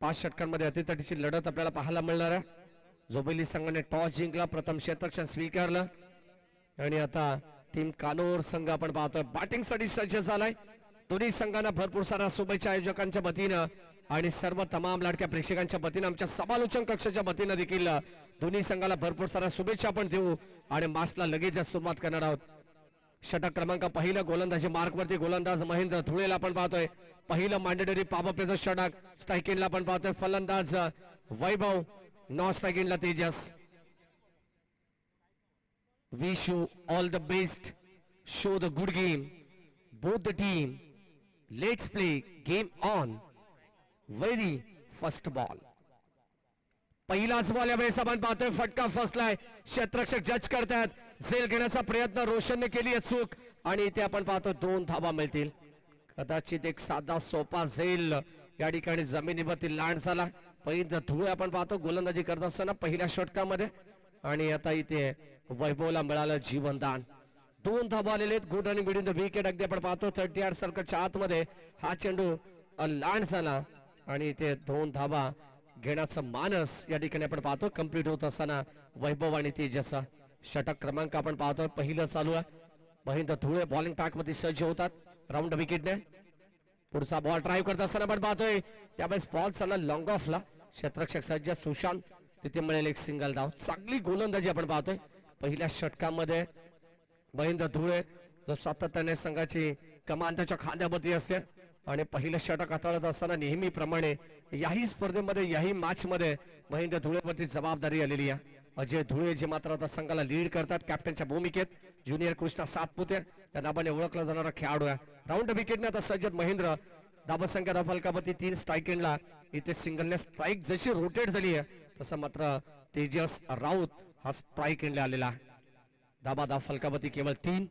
5 षटकांमध्ये अतितटीची लढत आपल्याला पाहायला मिळणार आहे. जोबेली संघाने टॉस जिंकला, प्रथम क्षेत्ररक्षण स्वीकारलं आणि आता टीम कानोर संघ आपण पाहतोय बॅटिंगसाठी सज्ज झालाय. दोन्ही संघांना भरपूर सारा शुभेच्छा आयोजकांच्या वतीनं आणि सर्व तमाम लाडक्या प्रेक्षकांच्या वतीनं आमच्या समालोचन कक्षाच्या वतीनं देखील दोन्ही संघाला भरपूर सारा शुभेच्छा आपण देऊ आणि मॅचला लगेच सुरुवात करणार आहोत. षटक क्रमांक पहिलं गोलंदाजी मार्कवरती गोलंदाज महेंद्र धुळेला आपण पाहतोय. पहिलं मॅन्डेटरी पॉपअपचं षटक. स्ट्राईक एंडला आपण पाहतोय फलंदाज वैभव, नॉन स्ट्राईक एंडला Tejas. Wish you all the best. Show the good game both the team. Let's play game on. Very first ball. पहिलाच बॉल यावेळेस आपण पाहतोय फटका फसलाय. क्षेत्ररक्षक जज करतायत. झेल घेण्याचा प्रयत्न रोशनने केली आहे चूक आणि इथे आपण पाहतो 2 धावा मिळतील. कदाचित एक साधा सोपा झेल या ठिकाणी जमिनीवरती लँड झाला. पहिलं धुळे आपण पाहतो गोलंदाजी करत असताना पहिल्या षटकामध्ये आणि आता इथे वैभवला मिळालं जीवनदान. 2 धावा आलेले आहेत. गुड आणि मिडून द विकेट. अगदी आपण पाहतो 30 यार्ड सर्कलच्या आतमध्ये हा चेंडू लँड झाला आणि इथे 2 धावा घेण्याचं मानस या ठिकाणी आपण पाहतो कंप्लीट होत असताना वैभव आणि तेजसा. षटक क्रमांक आपण पाहतोय पहिलं चालू आहे. महेंद्र धुळे बॉलिंग ट्रॅक मध्ये सज्ज होतात राऊंड विकेटने. पुढचा बॉल ड्राईव्ह करत असताना आपण पाहतोय त्यावेळेस बॉल चालला लॉंग ऑफला. क्षेत्ररक्षक सज्ज सुशांत, तिथे मिळेल एक सिंगल धाव. चांगली गोलंदाजी आपण पाहतोय पहिल्या षटकामध्ये. महेंद्र धुळे जो सातत्याने संघाची कमान त्याच्या खांद्यावरती असते आणि पहिलं षटक हाताळत असताना नेहमीप्रमाणे याही स्पर्धेमध्ये याही मॅच मध्ये महेंद्र धुळेवरती जबाबदारी आलेली आहे. अजय धुळे जे मात्र आता संघाला लीड करतात कॅप्टनच्या भूमिकेत. ज्युनियर कृष्णा सातपुते या नावाने ओळखला जाणारा खेळाडू आहे. राऊंड विकेटने आता सज्जत महेंद्र. धावसंख्या फलकावरती 3 स्ट्राईक एंडला. इथे सिंगलने स्ट्राईक जशी रोटेट झाली आहे तसं मात्र तेजस राऊत हा स्ट्राईक एंडला आलेला आहे. धाव फलकावरती केवळ 3.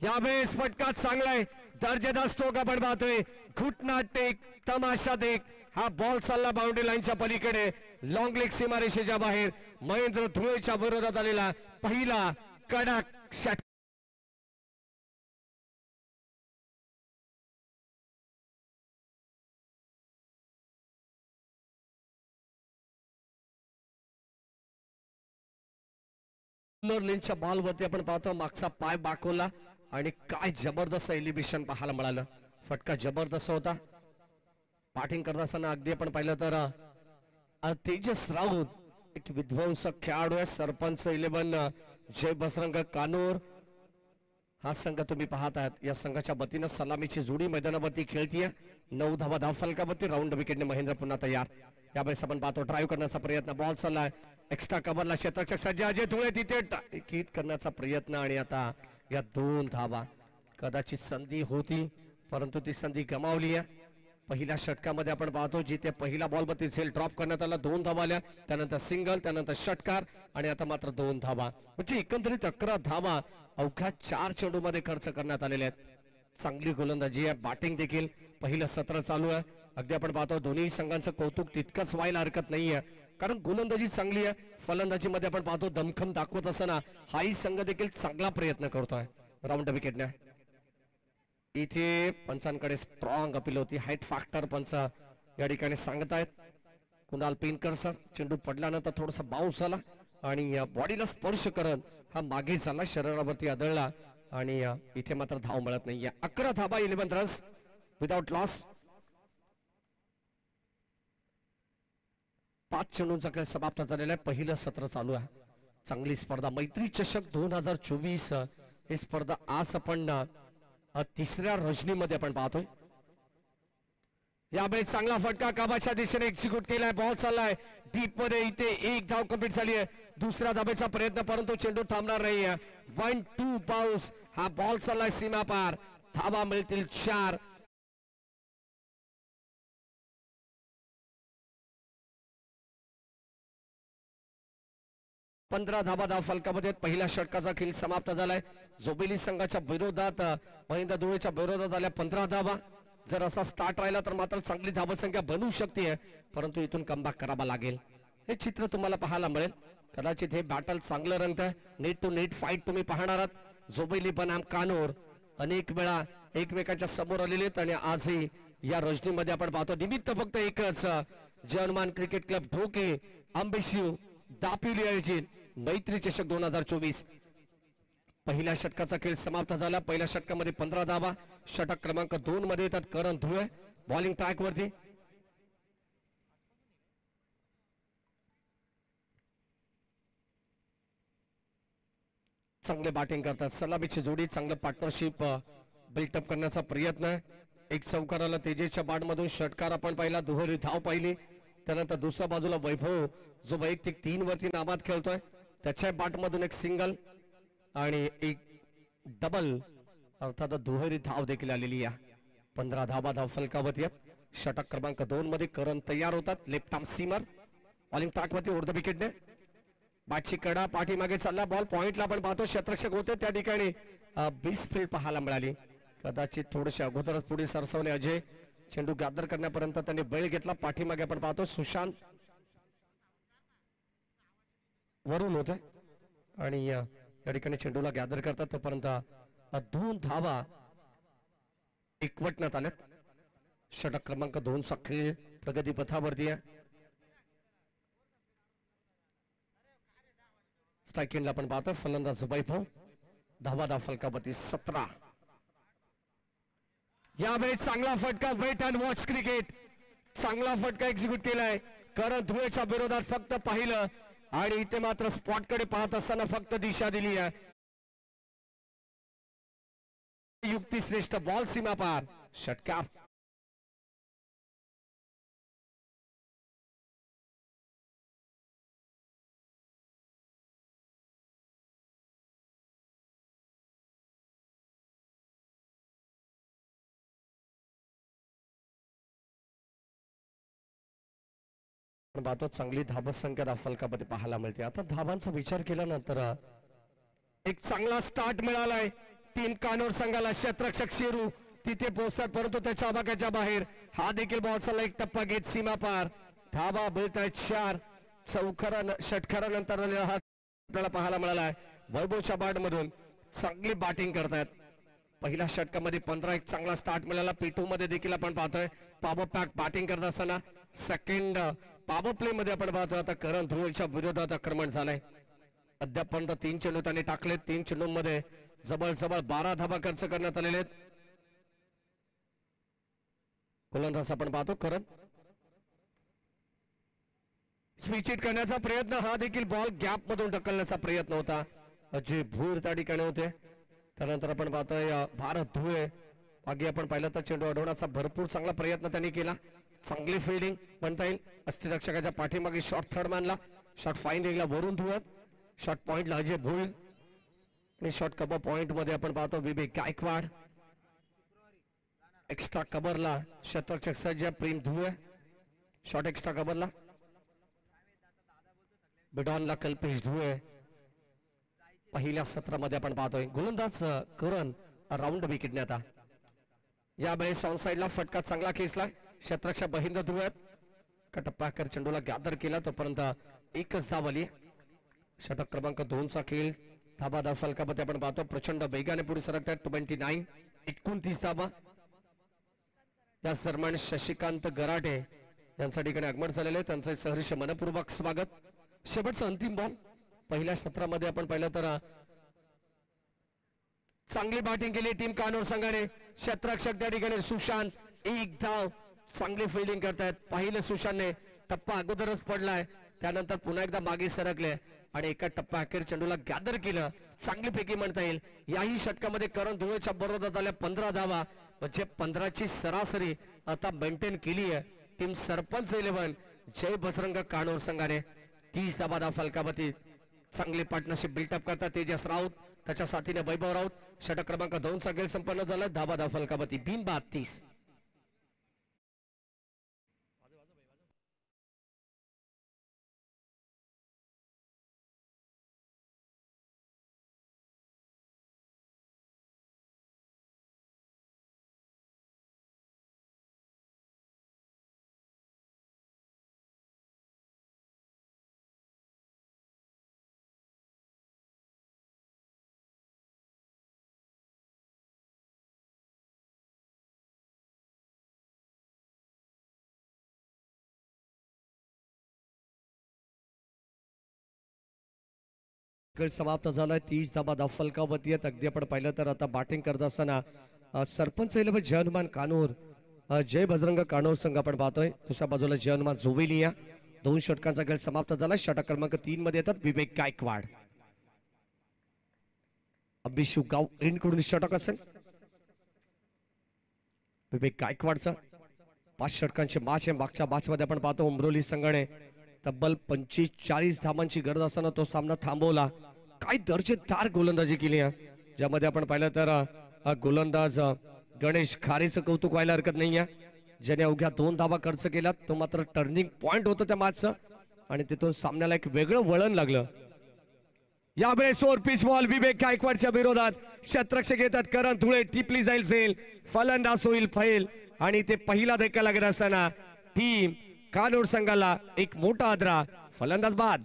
यावेळेस फटका चांगलाय. दर्जेदार स्ट्रोक आपण पाहतोय. घुटना टेक, तमाशा देख. हा बॉल चालला बाउंड्री लाईनच्या पलीकडे लॉंग लेग सीमारेषेच्या बाहेर. महेंद्र धुळेच्या विरोधात आलेला पहिला कडक षटक. लिंचच्या बॉलवरती आपण पाहतो मागचा पाय बाकवला आणि काय जबरदस्त एलिव्हेशन पाहायला मिळालं. फटका जबरदस्त होता. बॅटिंग करत असताना अगदी आपण पाहिलं तर तेजस राऊत एक विध्वंसक खेळाडू आहे. सरपंच 11 जय बसरंग कानोर हा संघ तुम्ही पाहत आहात. या संघाच्या वतीनं सलामीची जोडी मैदानावरती खेळतीये. 9 धावा धाव फलकावरती. राऊंड विकेटने महेंद्र पुन्हा तयार. यावेळेस आपण पाहतो ड्राईव्ह करण्याचा प्रयत्न. बॉल चाललाय एक्स्ट्रा कव्हरला. क्षेत्ररक्षक सज्ज अजय धुळे तिथे हिट करण्याचा प्रयत्न आणि आता या 2 धावा. कदाचित संधी होती परंतु ती संधी गमावली आहे. पहिल्या षटकामध्ये आपण पाहतो जिथे पहिला बॉल वरती झेल ड्रॉप करण्यात आला. 2 धावा आल्या. त्यानंतर सिंगल, त्यानंतर षटकार आणि आता मात्र 2 धावा. म्हणजे एकंदरीत 11 धावा अवघ्या 4 चेंडूमध्ये खर्च करण्यात आलेले आहेत. चांगली गोलंदाजी आहे. बॅटिंग देखील पहिलं सत्र चालू आहे. अगदी आपण पाहतो दोन्ही संघांचं कौतुक तितकंच व्हायला हरकत नाहीये कारण गोलंदाजी चांगली आहे. फलंदाजीमध्ये आपण पाहतो दमखम दाखवत असताना हाही संघ देखील चांगला प्रयत्न करतोय. राऊंड विकेटने इथे पंचांकडे स्ट्रॉंग अपील होती. हाईट फॅक्टर पंच या ठिकाणी सांगतायत. कुणाल पेनकर सर. चेंडू पडल्यानंतर थोडासा बाउन्स झाला आणि बॉडीला स्पर्श करत हा मागे झाला, शरीरावरती आदळला आणि इथे मात्र धाव मिळत नाहीये. 11 धावा 11 रन्स विदाउट लॉस. 5 चेंडूंचा खेळ समाप्त झालेला आहे. पहिलं सत्र चालू आहे. चांगली स्पर्धा. मैत्री चषक 2024 ही स्पर्धा आज आपण 3ऱ्या रजनीमध्ये आपण पाहतोय. यावेळी चांगला फटका काबाच्या दिशेने एक्झिक्यूट केलाय. बॉल चाललाय डीप मध्ये. इथे 1 धाव कंप्लीट झाली आहे. दुसऱ्या धावेचा प्रयत्न परंतु चेंडू थांबणार नाहीये. 1-2 बाउन्स. हा बॉल चाललाय सीमा पार. धावा मिळतील 4. पंधरा धावा धाव फलकामध्ये. पहिल्या षटकाचा खेळ समाप्त झालाय. जोबेली संघाच्या विरोधात महेंद्र धुळेच्या विरोधात आल्या 15 धावा. जर असा स्टार्ट राहिला तर मात्र चांगली धावसंख्या बनवू शकते परंतु इथून कमबॅक करावा लागेल. हे चित्र तुम्हाला पाहायला मिळेल. कदाचित हे बॅटल चांगलं रंगतंय. नेट टू नेट फाईट तुम्ही पाहणार आहात. जोबेली बनाम कानोर अनेक वेळा एकमेकांच्या समोर आलेले आहेत आणि आजही या रोशनीमध्ये आपण पाहतो निमित्त फक्त एकच जय हनुमान क्रिकेट क्लब ढोके आंबेशिव दापिवली आयोजित मैत्री चषक 2024 पहिल्या षटकाचा खेळ समाप्त झाला. पहिल्या षटकामध्ये 15 धावा. षटक क्रमांक 2 मध्ये येतात करण ध्रुवे बॉलिंग ट्रॅक वरती. चांगले बॅटिंग करतात. सलामीची जोडी चांगलं पार्टनरशिप बिल्टअप करण्याचा प्रयत्न. एक चौकाराला तेजेच्या बाटमधून षटकार आपण पाहिला. दुहेरी धाव पाहिली. त्यानंतर दुसऱ्या बाजूला वैभव जो वैयक्तिक 3 वरती नाबाद खेळतोय त्याच्या बाटमधून एक सिंगल आणि एक डबल अर्थात दुहेरी धाव देखील आलेली आहे. 15 धावा धाव फलकावती आहेत. षटक क्रमांक 2 मध्ये करण तयार होतात. Left arm seamer bowling track वरती उर्ध विकेटने बाची कडा पाठीमागे चालला. बॉल पॉइंटला आपण पाहतो क्षेत्ररक्षक होते त्या ठिकाणी बीस फील्ड पाहायला मिळाली. कदाचित थोडेसे अगोदरच पुढे सरसवले अजय. चेंडू गॅदर करण्यापर्यंत त्यांनी वेळ घेतला. पाठीमागे आपण पाहतो सुशांत वरून होते आणि या ठिकाणी चेंडूला गॅदर करतात तोपर्यंत 2 धावा एकवटण्यात आल्यात. षटक क्रमांक 2 चा खेळ प्रगती पथावरती आहे. स्ट्राईक एंडला आपण पाहतो फलंदाज वैभव. धावा धाव फलकावरती 17. यावेळी चांगला फटका. वेट अँड वॉच क्रिकेट चांगला फटका एक्झिक्यूट केलाय. करण ध्रुवेच्या विरोधात फक्त पाहिलं आणि इथे मात्र स्पॉट कडे पाहत असताना फक्त दिशा दिली आहे. युक्ती श्रेष्ठ बॉल सीमा पार षटकार. पाहतो चांगली धाबस संख्या फलकामध्ये पाहायला मिळते. आता धावांचा विचार केल्यानंतर एक चांगला स्टार्ट मिळालाय 3 कानोर संघाला. क्षेत्ररक्षक शेरू तिथे पोहोचतात परंतु त्याच्या आबाक्याच्या बाहेर. हा देखील बॉल चालला एक टप्पा घेत सीमा पार. धावा मिळतायत 4. षटकारानंतर हा आपल्याला पाहायला मिळालाय. वैभवच्या बॅट मधून चांगली बॅटिंग करतायत. पहिल्या षटकामध्ये 15 एक चांगला स्टार्ट मिळाला. P2 मध्ये देखील आपण पाहतोय पॉवर पॅक बॅटिंग करत असताना सेकंड पॉवर प्ले मध्ये आपण पाहतोय आता करण ध्रुवेच्या विरोधात आक्रमण झालंय. अद्यापर्यंत 3 चेंडू त्यांनी टाकले. 3 चेंडूंमध्ये जवळ 12 धावा खर्च करण्यात आलेले आहेत. गोलंदाज आपण पाहतो करण स्विच इट करण्याचा प्रयत्न. हा देखील बॉल गॅप मधून ढकलण्याचा प्रयत्न होता. अजय भूर त्या ठिकाणी होते. त्यानंतर आपण पाहतोय भारत ध्रुवे मागे आपण पाहिलं तर चेंडू अडवण्याचा भरपूर चांगला प्रयत्न त्यांनी केला. चांगली फिल्डिंग म्हणता येईल. अस्थिरक्षकाच्या पाठीमागे शॉट थर्ड मानला. शॉट फाइंडिंगला वरून धुवत. शॉट पॉइंटला अजय भूर आणि शॉट कबर पॉइंट मध्ये आपण पाहतो विवेक गायकवाड. एक्स्ट्रा कबरला क्षेत्ररक्षक सज्ज प्रेम धुवे. शॉट एक्स्ट्रा कबरला बिडॉनला कल्पेश धुवे. पहिल्या सत्रामध्ये आपण पाहतोय गोलंदाज करण राऊंड विकेटने आता. यावेळेस ऑन साइडला फटका चांगला खेचला. क्षेत्ररक्षक महेंद्र धुवे टप्पाकर चेंडूला गॅदर केला तोपर्यंत एकच धाव आली. षटक क्रमांक 2 चा खेळ. धाबा धाव फलकामध्ये आपण पाहतो प्रचंड वेगाने पुढे सरकतात. 29 धाबा. या दरम्यान शशिकांत गराटे यांच्या ठिकाणी आगमन झालेले आहे. त्यांचे सहर्ष मनपूर्वक स्वागत. शेवटचा अंतिम बॉल. पहिल्या सत्रामध्ये आपण पाहिलं तर चांगली बॅटिंग केली टीम कानोर संघाने. क्षेत्ररक्षक त्या ठिकाणी सुशांत एक धाव. चांगली फिल्डिंग करतायत. पाहिलं सुशांतने टप्पा अगोदरच पडलाय. त्यानंतर पुन्हा एकदा मागे सरकले आणि एका टप्पा अखेर चेंडूला गॅदर केलं. चांगली पैकी म्हणता येईल. याही षटकामध्ये करण ध्रुवेच्या बरोबर आल्या 15 धावा म्हणजे 15 ची सरासरी आता मेंटेन केली आहे टीम सरपंच 11 जय बजरंग कानोर संघाने. 30 धावा धाव फलकावरती. चांगली पार्टनरशिप बिल्टअप करतात तेजस राऊत त्याच्या साथीने वैभव राऊत. षटक क्रमांक 2 चा खेळ संपन्न झाला. धावा धाव फलकावरती बिनबाद 30. खेळ समाप्त झालाय. 30 धाबा फलकावरती आहेत. अगदी आपण पाहिलं तर आता बॅटिंग करत असताना सरपंच इलेव्हन जय हनुमान कानूर जय बजरंग कानूर संघ आपण पाहतोय. दुसऱ्या बाजूला जय हनुमान जोवेलिया. 2 षटकांचा खेळ समाप्त झाला. षटक क्रमांक 3 मध्ये येतात विवेक गायकवाड. अभिषेक गाव कडून षटक असेल विवेक गायकवाडचा. 5 षटकांचे मॅच आहे. मागच्या मॅच मध्ये आपण पाहतो उमरोली संघाने तब्बल 45 धावांची गरज असताना तो सामना थांबवला. काय दर्जेदार गोलंदाजी केली आहे, ज्यामध्ये आपण पाहिलं तर गोलंदाज गणेश खारेचं कौतुक व्हायला हरकत नाही आहे, ज्याने अवघ्या 2 धावा खर्च केला. तो मात्र टर्निंग पॉइंट होतं त्या मॅचचं आणि तिथून सामन्याला एक वेगळं वळण लागलं. यावेळेस ओव्हर पिच बॉल विवेक गायकवाडच्या विरोधात क्षेत्ररक्षक येतात. करण धुळे टिपली जाईल सेल. फलंदाज होईल फैल आणि ते पहिला धक्का लागत असताना टीम कानूर संघाला एक मोठा आदरा. फलंदाज बाद.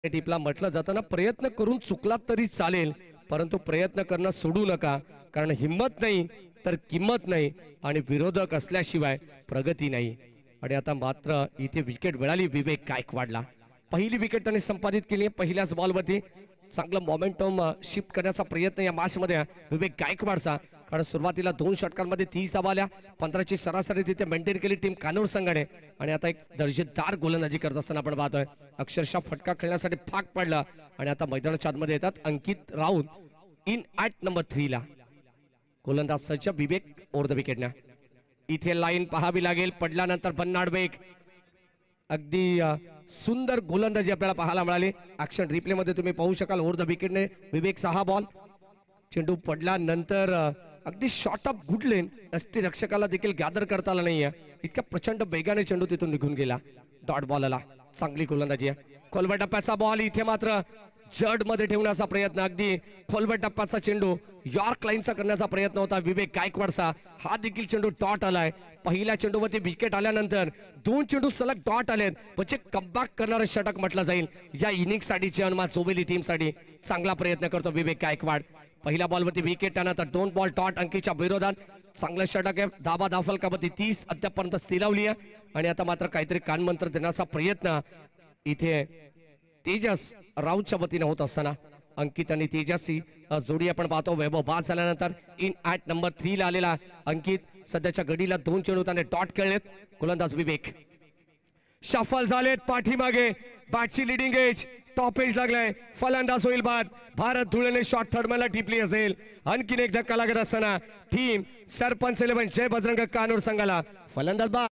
टिपला म्हटलं जातं ना, प्रयत्न करून चुकला तरी चालेल, परंतु प्रयत्न करणं सोडू नका, कारण हिम्मत नाही तर किंमत नाही आणि विरोधक असल्याशिवाय प्रगती नाही. आणि आता मात्र इथे विकेट मिळाली विवेक गायकवाडला. पहिली विकेट त्याने संपादित केली पहिल्याच बॉलवरती. चांगलं मोमेंटम शिफ्ट करण्याचा प्रयत्न या मॅच मध्ये विवेक गायकवाडचा, कारण सुरुवातीला 2 षटकांमध्ये 30 धावा आल्या. 15ची सरासरी तिथे मेंटेन केली टीम कानूर संघाने आणि आता एक दर्जेदार गोलंदाजी करत असताना आपण पाहतोय अक्षरशः फटका खेळण्यासाठी भाग पडला. आणि आता मैदानाच्या आतमध्ये येतात अंकित राऊत इन ॲट नंबर 3 ला. गोलंदाज सज्ज विवेक ओव्हर द विकेट ना. इथे लाईन पाहावी लागेल. पडल्यानंतर बन्नाड बेग. अगदी सुंदर गोलंदाजी आपल्याला पाहायला मिळाली. ऍक्शन रिप्ले मध्ये तुम्ही पाहू शकाल. ओव्हर द विकेटने विवेक 6 बॉल. चेंडू पडल्यानंतर अगदी शॉर्ट ऑफ गुड लेन. यष्टी रक्षकाला देखील गॅदर करता आला नाहीये. इतक्या प्रचंड वेगाने चेंडू तिथून निघून गेला. डॉट बॉल आला. चांगली गोलंदाजी आहे. खोलवर टप्प्याचा बॉल. इथे मात्र जड मध्ये ठेवण्याचा प्रयत्न. अगदी खोलवर टप्प्याचा चेंडू यॉर्क लाईनचा करण्याचा प्रयत्न होता विवेक गायकवाडचा. हा देखील चेंडू डॉट आलाय. पहिल्या चेंडूवरती विकेट आल्यानंतर 2 चेंडू सलग डॉट आलेत. म्हणजे कमबॅक करणारं षटक म्हटलं जाईल या इनिंग साठी. हनुमान जोवेली टीम साठी चांगला प्रयत्न करतो विवेक गायकवाड. पहिल्या बॉलवरती विकेट, त्यानंतर 2 बॉल डॉट अंकीच्या विरोधात. चांगलं षटक आहे. धाबा दाफलकावरती 30 अद्यापर्यंत स्थिरावली आहे. आणि आता मात्र काहीतरी कानमंत्र देण्याचा प्रयत्न इथे तेजस राऊतच्या वतीने होत असताना अंकित आणि तेजसची जोडी आपण पाहतो. वैभव बाद झाल्यानंतर इन ॲट नंबर 3 ला आलेला अंकित सध्याच्या गडीला 2 चेंडू त्याने डॉट खेळलेत. गोलंदाज विवेक शफल झालेत पाठीमागे. बॅटची लिडिंग एज टॉप एज लागलाय. फलंदाज होईल बाद. भारत धुळेने शॉट थर्डमॅनला टिपली असेल. आणखीन एक धक्का लागत असताना टीम सरपंच इलेव्हन जय बजरंग कानूर संघाला फलंदाज बाद.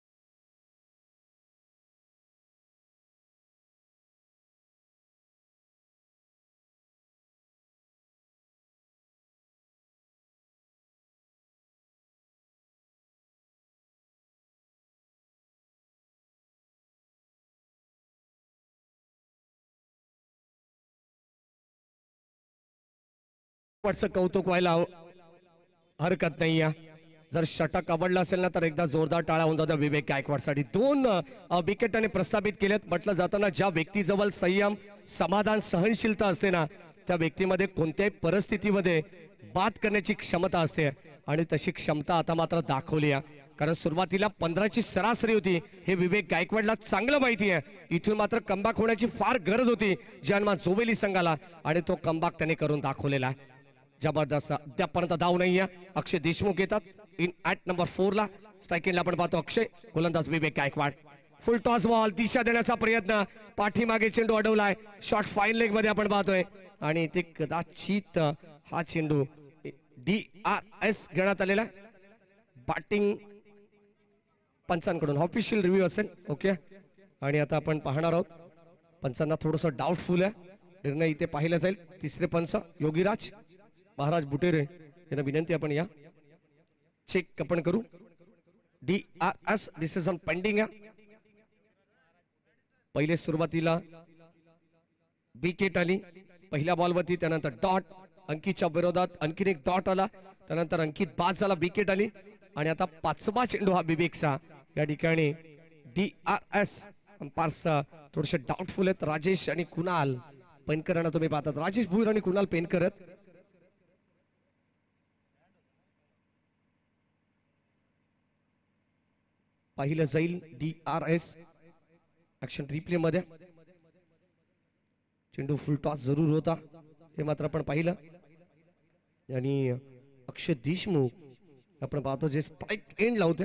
कौतुक व्हायला हरकत नाही. जर षटक आवडला असेल ना तर एकदा जोरदार टाळा होऊन जातो विवेक गायकवाडसाठी. 2 विकेटाने प्रस्थापित केलेत. म्हटलं जाताना ज्या व्यक्तीजवळ संयम, समाधान, सहनशीलता असते ना, त्या व्यक्तीमध्ये कोणत्याही परिस्थितीमध्ये बात करण्याची क्षमता असते आणि तशी क्षमता आता मात्र दाखवली आहे. कारण सुरुवातीला 15ची सरासरी होती हे विवेक गायकवाडला चांगलं माहिती आहे. इथून मात्र कमबॅक होण्याची फार गरज होती हनुमान जोवेली संघाला आणि तो कमबॅक त्याने करून दाखवलेला आहे. जबरदस्त. अद्यापर्यंत धाव नाहीये. अक्षय देशमुख येतात इन ॲट नंबर 4 ला. स्ट्रायकिंगला आपण पाहतो अक्षय. गोलंदाज Vivek Gaikwad. Full toss ball. दिशा देण्याचा प्रयत्न. पाठीमागे चेंडू अडवलाय. शॉट फाईन लेग मध्ये आपण पाहतोय आणि ते कदाचित हा चेंडू DRS घेण्यात आलेला. बॅटिंग पंचांकडून ऑफिशियल रिव्ह्यू असेल. ओके. आणि आता आपण पाहणार आहोत. पंचांना थोडस डाऊटफुल आहे. निर्णय इथे पाहिला जाईल. तिसरे पंच योगीराज महाराज बुटेरे यांना विनंती आपण या चेक आपण करू. DRS डिसिजन पेंडिंग आहे. पहिले सुरुवातीला विकेट आली पहिल्या बॉलवरती. त्यानंतर डॉट अंकितच्या विरोधात आणखीन एक डॉट आला. त्यानंतर अंकित बाद झाला. विकेट आली आणि आता 5वा चेंडू हा विवेकचा. या ठिकाणी DRS अंपायर्स थोडेसे डाऊटफुल आहेत राजेश आणि कुणाल पेनकरांना तुम्ही पाहतात. राजेश भुईर आणि कुणाल पेनकर आहेत. पाहिलं जाईल DRS ऍक्शन रिप्ले मध्ये. चेंडू फुल टॉस जरूर होता हे मात्र आपण पाहिलं. आणि अक्षय देशमुख आपण पाहतो जे स्ट्राईक एंड लावते.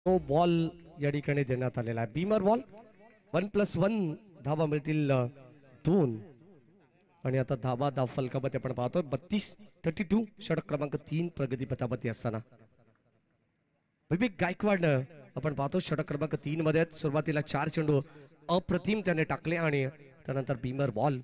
तो बॉल या ठिकाणी देण्यात आलेला आहे. बीमर बॉल 1+1 धावा मिळतील 2. आणि आता धाव फलकामध्ये आपण पाहतो 32 षटक क्रमांक 3 प्रगतीपथावरती असताना विवेक गायकवाड आपण पाहतो षटक क्रमांक 3 मध्ये. सुरुवातीला 4 चेंडू अप्रतिम त्याने टाकले आणि त्यानंतर बीमर बॉल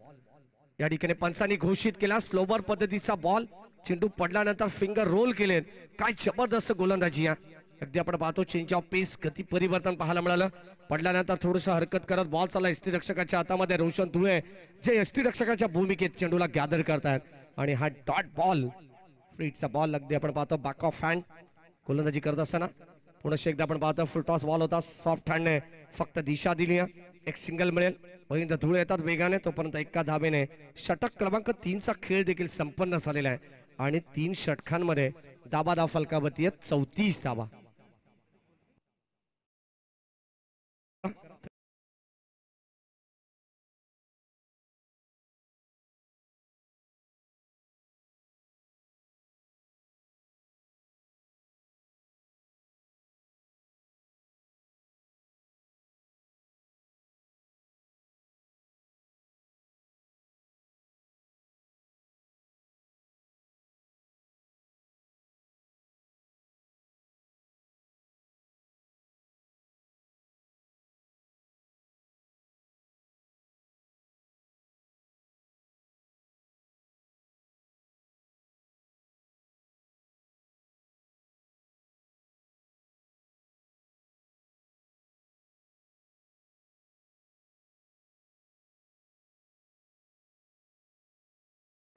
या ठिकाणी पंचांनी घोषित केला. स्लोवर पद्धतीचा बॉल. चेंडू पडल्यानंतर फिंगर रोल केले. काय जबरदस्त गोलंदाजी आहे. अगदी आपण पाहतो चेंज ऑफ पेस गती परिवर्तन पाहायला मिळालं. पडल्यानंतर थोडंसं हरकत करत बॉल चालला एसटी रक्षकाच्या हातामध्ये. रोशन धुळे जे एसटी रक्षकाच्या भूमिकेत चेंडूला गॅदर करतायत आणि हा डॉट बॉल फ्रीटचा बॉल अगदी आपण पाहतो बॅक ऑफ हँड गोलंदाजी करत असताना पुन्हा एकदा आपण पाहतो फुल टॉस बॉल होता. सॉफ्ट हँडने फक्त दिशा दिली. एक सिंगल मिळेल. महेंद्र धुळे येतात वेगाने. तोपर्यंत एका धावेने षटक क्रमांक 3चा खेळ देखील संपन्न झालेला आहे आणि 3 षटकांमध्ये धाव फलकावरती आहेत 34 धावा.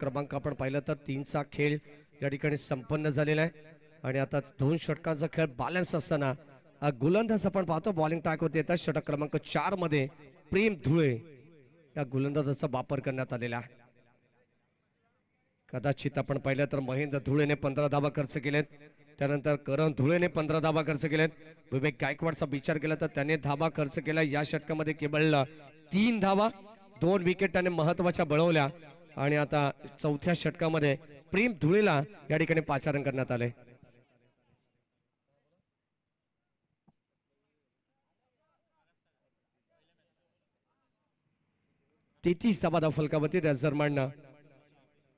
क्रमांक आपण पाहिलं तर 3चा खेळ या ठिकाणी संपन्न झालेला आहे आणि आता 2 षटकांचा खेळ बॅलन्स असताना गोलंदाज आपण पाहतो बॉलिंग ट्रॅक होते येतात. षटक क्रमांक 4 मध्ये प्रेम धुळे या गोलंदाजाचा वापर करण्यात आलेला आहे. कदाचित आपण पाहिलं तर महेंद्र धुळेने 15 धावा खर्च केलेत. त्यानंतर करण धुळेने 15 धावा खर्च केलेत. विवेक गायकवाडचा विचार केला तर त्याने धावा खर्च केला. या षटकामध्ये केवळ 3 धावा 2 विकेट त्याने महत्वाच्या बळवल्या आणि आता 4थ्या षटकामध्ये प्रेम धुळेला या ठिकाणी पाचारण करण्यात आले. तेहतीस धावा फलकावरती रजरमान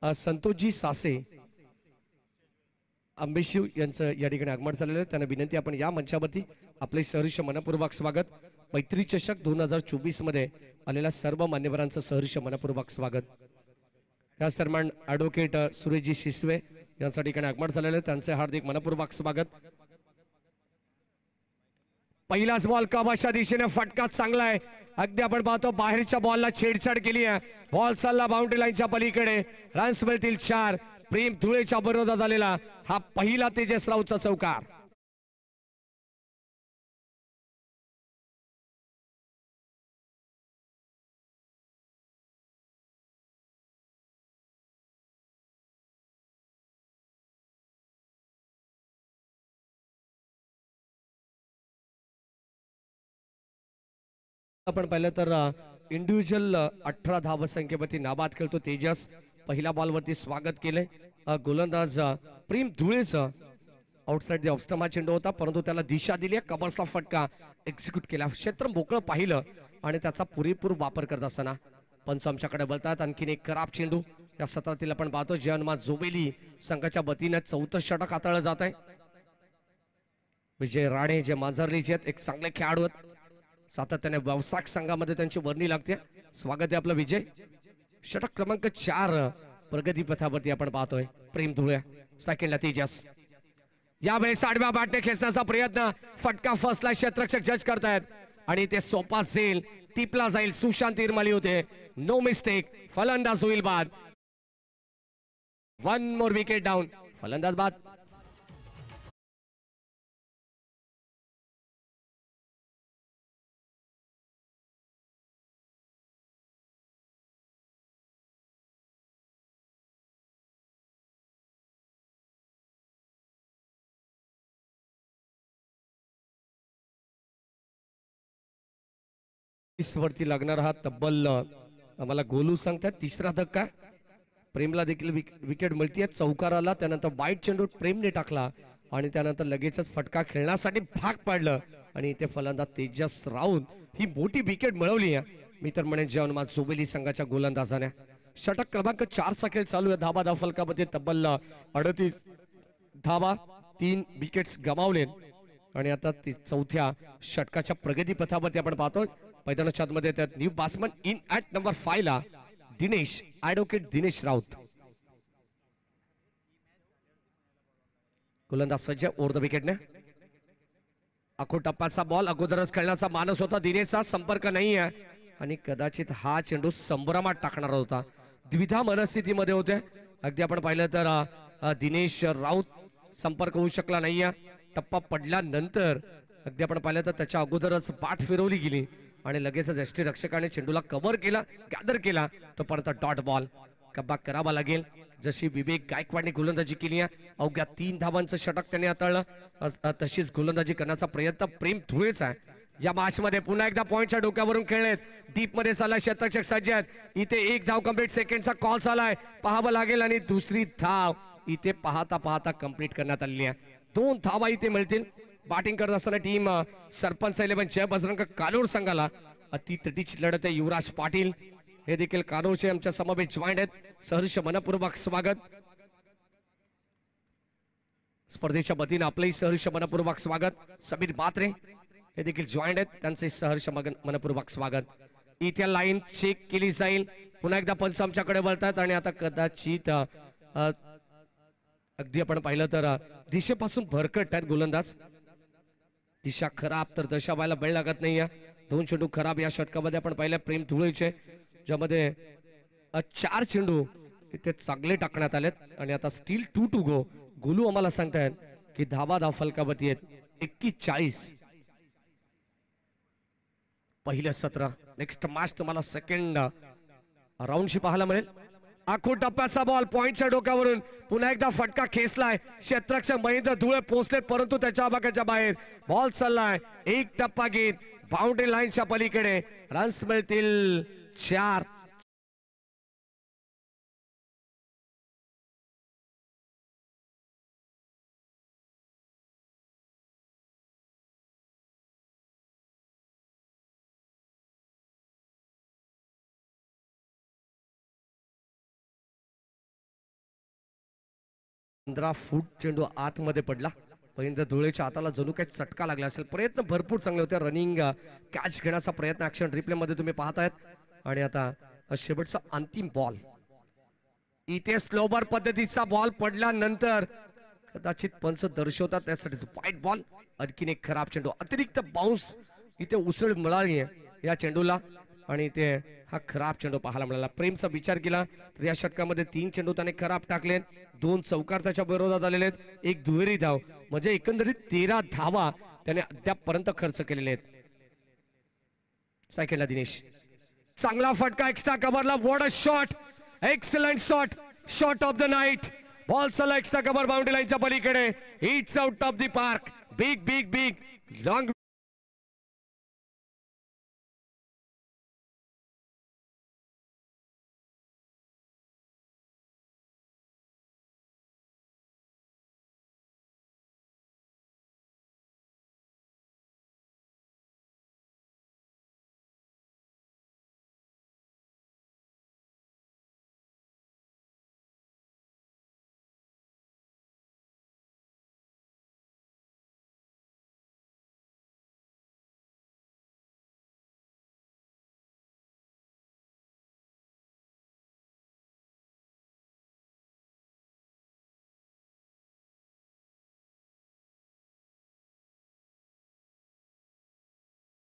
संतोषजी सासे आंबेशिव यांचं या ठिकाणी आगमन झालेलं आहे. त्यांना विनंती आपण या मंचावरती आपले सहर्ष मनपूर्वक स्वागत. मैत्री चषक 2024 मध्ये आलेल्या सर्व मान्यवरांचं सहर्ष मनपूर्वक स्वागत. या सन्मान ॲडव्होकेट सुरेशजी शिसवे यांच्या ठिकाणी आगमन झालेलं आहे. त्यांचे हार्दिक मनपूर्वक स्वागत. पहिलाच बॉल कबाच्या दिशेने फटका चांगला आहे. अगदी आपण पाहतो बाहेरच्या बॉलला छेडछाड केली आहे. बॉल चालला बाउंड्री लाईनच्या पलीकडे. रन्स मिळतील 4. प्रेम धुळेच्या बरोबर झालेला हा पहिला तेजस राऊतचा चौकार. आपण पाहिलं तर इंडिव्हिज्युअल 18 धावसंख्येवरती नाबाद खेळतो तेजस. पहिल्या बॉलवरती स्वागत केले. गोलंदाज प्रेम धुळेचा आउटसाइड द ऑफ चेंडू होता, परंतु त्याला दिशा दिली. कबरचा फटका एक्झिक्यूट केला. क्षेत्र मोकळं पाहिलं आणि त्याचा पुरेपूर वापर करत असताना पंच आमच्याकडे बोलतात. आणखीन एक खराब चेंडू या सत्रातील आपण पाहतो. जयनमा जोबेली संघाच्या वतीने 4थं षटक हाताळलं जात आहे. विजय राणे जे मांजरलीचे आहेत, एक चांगले खेळाडू आहेत. सातत्याने व्यावसायिक संघामध्ये त्यांची वर्णी लागते. स्वागत आहे आपलं विजय. षटक क्रमांक 4 प्रगती पथावरती आपण पाहतोय. प्रेम धुळे सेकंडला तेजस. यावेळेस आडव्या बॅटने खेचण्याचा प्रयत्न. फटका फसला. क्षेत्ररक्षक जज करतायत आणि ते सोपा जाईल, टिपला जाईल. सुशांत इरमाली होते. No mistake. फलंदाज होईल बाद. 1 मोर विकेट डाऊन. फलंदाज बाद. वरती लागणार हा तब्बल आम्हाला गोलू सांगतात 3रा धक्का. प्रेमला देखील विकेट मिळतीये. चौकार आला, त्यानंतर वाईट चेंडू प्रेमने टाकला आणि त्यानंतर लगेचच फटका खेळण्यासाठी भाग पाडलं आणि इथे फलंदाज तेजस राऊत ही मोठी विकेट मिळवली आहे. मी तर म्हणेन जयनमा जोबेली संघाच्या गोलंदाजाने. षटक क्रमांक 4चा खेळ चालू आहे. धाबा धाव फलकामध्ये तब्बल 38 धाबा, 3 विकेट्स गमावले आणि आता 4थ्या षटकाच्या प्रगती पथावरती आपण पाहतोय. मैदानाच्या आतमध्ये त्यात new batsman in at number 5 ला दिनेश, ॲडव्होकेट दिनेश राऊत. गोलंदाज सज्ज ओव्हर द विकेटने. आखो टप्प्याचा बॉल अगोदरच खेळण्याचा मानस होता. दिनेशचा संपर्क नाही आहे आणि कदाचित हा चेंडू संभ्रमात टाकणार होता. द्विधा मनस्थितीमध्ये होते. अगदी आपण पाहिलं तर दिनेश राऊत संपर्क होऊ शकला नाहीये. टप्पा पडल्यानंतर अगदी आपण पाहिलं तर त्याच्या अगोदरच पाठ फिरवली गेली आणि लगेचच एसटी रक्षकाने चेंडूला कव्हर केला, गॅदर केला. तोपर्यंत डॉट बॉल कबा करावा लागेल. जशी विवेक गायकवाडने गोलंदाजी केली आहे, अवघ्या 3 धावांचं षटक त्याने हाताळलं. तशीच गोलंदाजी करण्याचा प्रयत्न प्रेम धुळेचा आहे. या मॅच मध्ये पुन्हा एकदा पॉइंटच्या डोक्यावरून खेळलेत. डीप मध्ये चालला. क्षेत्ररक्षक सज्ज आहेत. इथे 1 धाव कंप्लीट. सेकंडचा कॉल झालाय, पाहावं लागेल आणि दुसरी धाव इथे पाहता पाहता कंप्लीट करण्यात आलेली आहे. 2 धावा इथे मिळतील. बॅटिंग करत असताना टीम सरपंच 11 जय बजरंग कानोर संघाला अति तटीची लढत आहे. युवराज पाटील हे देखील कानोरचे आमच्या समवेत जॉईंट आहेत. सहर्ष मनपूर्वक स्वागत. स्पर्धेच्या वतीने आपलंही सहर्ष मनपूर्वक स्वागत. समीर मात्रे हे देखील जॉईंट आहेत, त्यांचे सहर्ष मनपूर्वक स्वागत. इथे लाईन चेक केली जाईल. पुन्हा एकदा पंच आमच्याकडे वळतात आणि आता कदाचित अगदी आपण पाहिलं तर दिशेपासून भरकट आहेत गोलंदाज. दिशा खराब तर दशा व्हायला वेळ लागत नाहीये. 2 चेंडू खराब या षटकामध्ये आपण पाहिलं प्रेम धुळेचे, ज्यामध्ये 4 चेंडू इथे चांगले टाकण्यात आलेत आणि आता स्टील 2 टू गो. गोलू आम्हाला सांगतायत की धावा धाव फलकावरती आहेत 41. पहिलं सत्र. नेक्स्ट मॅच तुम्हाला सेकंड राऊंडशी पाहायला मिळेल. आखो टप्प्याचा बॉल पॉइंटच्या डोक्यावरून पुन्हा एकदा फटका खेचलाय. क्षेत्ररक्षक महेंद्र धुळे पोहोचले, परंतु त्याच्या आवाक्याच्या बाहेर बॉल चाललाय. 1 टप्पा घेत बाउंड्री लाईनच्या पलीकडे. रन्स मिळतील 4. फूट चेंडू आतमध्ये पडला. महेंद्र धुळेच्या हाताला जणू काही चटका लागला असेल. प्रयत्न भरपूर चांगले होते. रनिंग कॅच घेण्याचा प्रयत्न ऍक्शन रिप्ले मध्ये तुम्ही पाहतायत. आणि आता शेवटचा अंतिम बॉल. इथे स्लोबर पद्धतीचा बॉल पडल्यानंतर कदाचित पंच दर्शवतात त्यासाठी वाईट बॉल. आणखीन एक खराब चेंडू, अतिरिक्त बाउन्स इथे उसळ मिळाली आहे या चेंडूला आणि ते हा खराब चेंडू पाहायला मिळाला. प्रेमचा विचार केला तर या षटकामध्ये 3 चेंडू त्याने खराब टाकले, 2 चौकार त्याच्या विरोधात आलेले आहेत, 1 दुहेरी धाव, म्हणजे एकंदरीत 13 धावा त्याने अद्यापपर्यंत खर्च केलेले आहेत. सेकंडला दिनेश, चांगला फटका एक्स्ट्रा कव्हरला. What a shot, excellent shot, shot of the night. Ball चला एक्स्ट्रा कव्हर बाउंड्री लाईनच्या पलीकडे. It's out of the park. Big big big long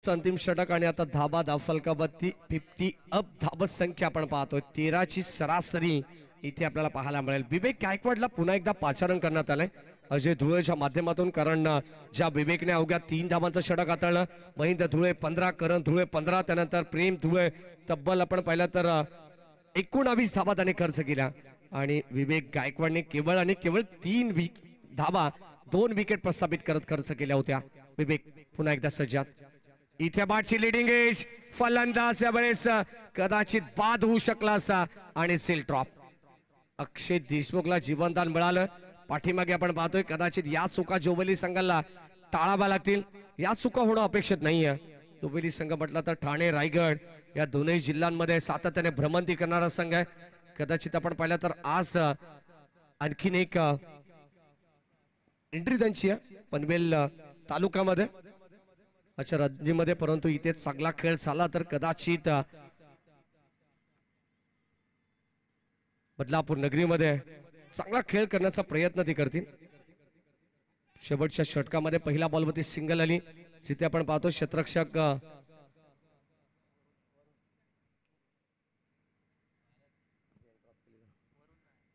अंतिम षटक आणि आता धाबा धावफलकावरती 50 अप धाबत संख्या आपण पाहतोय. 13 ची सरासरी इथे आपल्याला पाहायला मिळेल. विवेक गायकवाडला पुन्हा एकदा पाचारण करण्यात आलंय अजय धुळेच्या माध्यमातून, कारण ज्या विवेकने अवघ्या 3 धावांचं षटक हाताळलं. महेंद्र धुळे 15, करण धुळे 15, त्यानंतर प्रेम धुळे तब्बल आपण पाहिलं तर 19 धावा त्याने खर्च केल्या आणि विवेक गायकवाडने केवळ आणि केवळ 3 धावा 2 विकेट प्रस्थापित करत खर्च केल्या होत्या. विवेक पुन्हा एकदा सज्जात. इथे बाटची लिडिंग एज, फलंदाज यावेळेस कदाचित बाद होऊ शकला असता आणि सेल ड्रॉप. अक्षय देशमुखला जीवनदान मिळालं. पाठीमागे आपण पाहतोय कदाचित या चुका जोबेली संघाला टाळाव्या लागतील. या चुका होणं अपेक्षित नाहीये. जोबेली संघ म्हटलं तर ठाणे रायगड या दोनही जिल्ह्यांमध्ये सातत्याने भ्रमंती करणारा संघ आहे. कदाचित आपण पाहिलं तर आज आणखीन एक एंट्री त्यांची आहे पनवेल तालुक्यामध्ये अच्छा रणजीमध्ये, परंतु इथे चांगला खेळ झाला तर कदाचित बदलापूर नगरीमध्ये चांगला खेळ करण्याचा प्रयत्न ते करतील. शेवटच्या षटकामध्ये पहिल्या बॉलवरती सिंगल आली, जिथे आपण पाहतो क्षेत्ररक्षक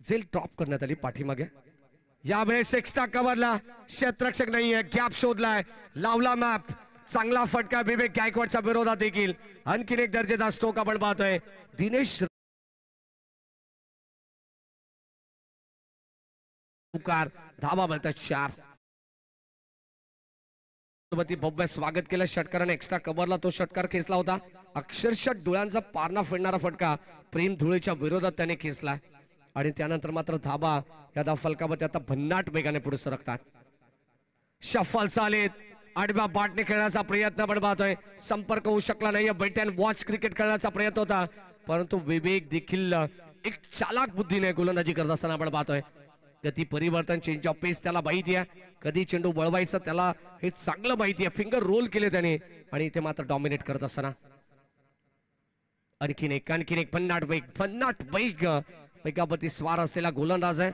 झेल ड्रॉप करण्यात आली पाठीमागे. यावेळेस एक्स्ट्रा कव्हरला क्षेत्ररक्षक नाहीये, गॅप शोधलाय, लावला मॅप. चांगला फटका विवेक गायकवाडच्या विरोधात देखील. आणखीन एक दर्जेदार स्ट्रोक आपण पाहतोय. दिनेश धावा मिळतात 4. भव्य स्वागत केलं षटकाराने. एक्स्ट्रा कव्हरला तो षटकार खेचला होता. अक्षरशः डोळ्यांचा पारणा फेडणारा फटका प्रेम धुळेच्या विरोधात त्याने खेचला आणि त्यानंतर मात्र धाबा या धावफलकामध्ये आता भन्नाट वेगाने पुढे सरकतात. शफल चालेत, आडव्या बाटने खेळण्याचा प्रयत्न आपण पाहतोय. संपर्क होऊ शकला नाही. बेट अँड वॉच क्रिकेट खेळण्याचा प्रयत्न होता, परंतु विवेक देखील एक चालाक बुद्धीने गोलंदाजी करत असताना आपण पाहतोय. गती परिवर्तन, चेंज ऑफ पेस त्याला माहिती आहे. कधी चेंडू वळवायचं त्याला हे चांगलं माहिती आहे. फिंगर रोल केले त्याने आणि इथे मात्र डॉमिनेट करत असताना आणखीन एक भन्नाट वेग वेगावरती स्वार असलेला गोलंदाज आहे.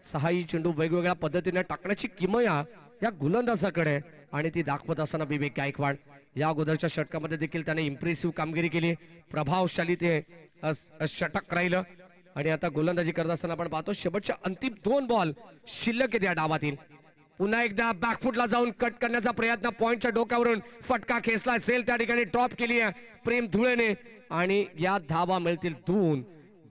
6 चेंडू वेगवेगळ्या पद्धतीने टाकण्याची किमया या गोलंदाजाकडे आणि ती दाखवत असताना विवेक गायकवाड या अगोदरच्या षटकामध्ये देखील त्याने इम्प्रेसिव्ह कामगिरी केली. प्रभावशाली ते षटक राहिलं आणि आता गोलंदाजी करत असताना आपण पाहतो शेवटच्या अंतिम 2 बॉल शिल्लक आहेत या डावातील. पुन्हा एकदा बॅकफुटला जाऊन कट करण्याचा प्रयत्न, पॉइंटच्या डोक्यावरून फटका खेचला असेल, त्या ठिकाणी ड्रॉप केली आहे प्रेम धुळेने आणि या धावा मिळतील 2.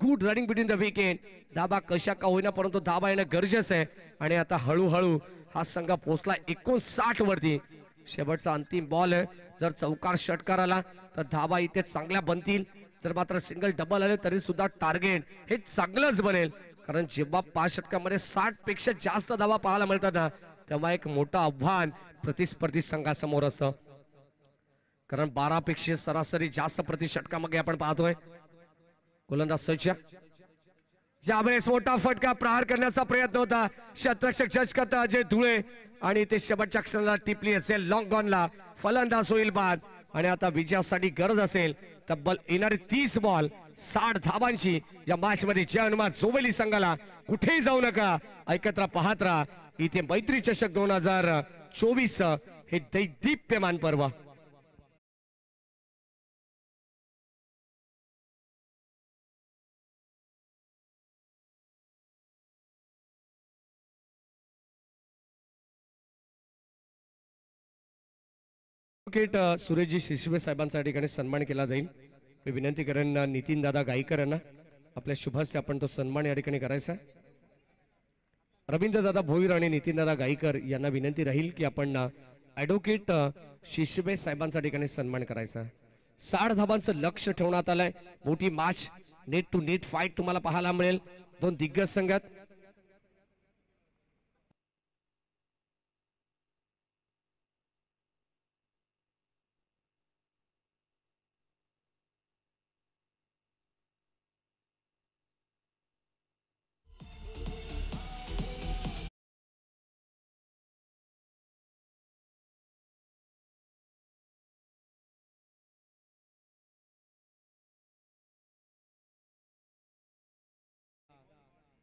Good running between the wicket. धाबा कशा का होईना परंतु धाबा येणं गरजेचं आहे आणि आता हळूहळू हा संघ पोहोचला 59 वरती. शेवटचा अंतिम बॉल आहे. जर चौकार षटकार आला तर धाबा इथे चांगल्या बनतील. जर मात्र सिंगल डबल आले तरी सुद्धा टार्गेट हे चांगलंच बनेल, कारण जेव्हा 5 षटकामध्ये 60 पेक्षा जास्त धावा पाहायला मिळतात ना, तेव्हा एक मोठं आव्हान प्रतिस्पर्धी संघासमोर असतं. कारण 12 पेक्षा सरासरी जास्त प्रति षटकामध्ये आपण पाहतोय. गोलंदाज सज्ज. यावेळेस मोठा फटका प्रहार करण्याचा प्रयत्न होता. क्षेत्ररक्षक जज करता अजय धुळे आणि ते शेवटच्या क्षणाला टिपली असेल लॉंग ऑनला. फलंदाज होईल बाद आणि आता विजयासाठी गरज असेल तब्बल येणारे 30 बॉल 60 धावांची या मॅच मध्ये. जय हनुमान जोबेली संघाला कुठेही जाऊ नका, ऐकत राहा, पाहत राहा इथे मैत्री चषक 2024 हे दैदिप्यमान पर्व सुरेशजी शिशवे साहेबांचा ठिकाणी सन्मान केला जाईल. मी विनंती करेन नितीन दादा गायकर यांना आपल्या शुभस्य आपण तो सन्मान या ठिकाणी करायचा आहे. रवींद्र दादा भोईर आणि नितीन दादा गायकर यांना विनंती राहील की आपण ॲडव्होकेट शिशवे साहेबांचा ठिकाणी सन्मान करायचा आहे. 60 धाबांचं लक्ष ठेवण्यात आलंय. मोठी match neck to neck fight तुम्हाला पाहायला मिळेल. दोन दिग्गज संघात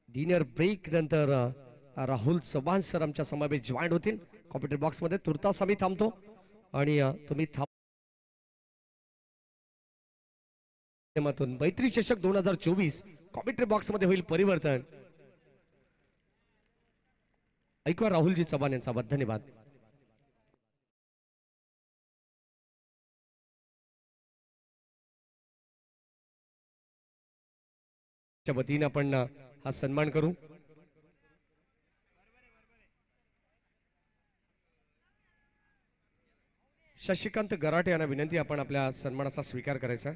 डिनर ब्रेक नंतर राहुल चव्हाण सर आमच्या समावेश जॉईन होतील कॉम्प्युटर बॉक्स मध्ये. तुर्तास आम्ही थांबतो आणि तुम्ही मैत्री चषक 2024 कॉम्प्युटर बॉक्स मध्ये होईल परिवर्तन. ऐकवा राहुलजी चव्हाण यांचा धन्यवाद. वतीने आपण हा सन्मान करू. शशिकांत गराटे यांना विनंती आपण आपल्या सन्मानाचा स्वीकार करायचा.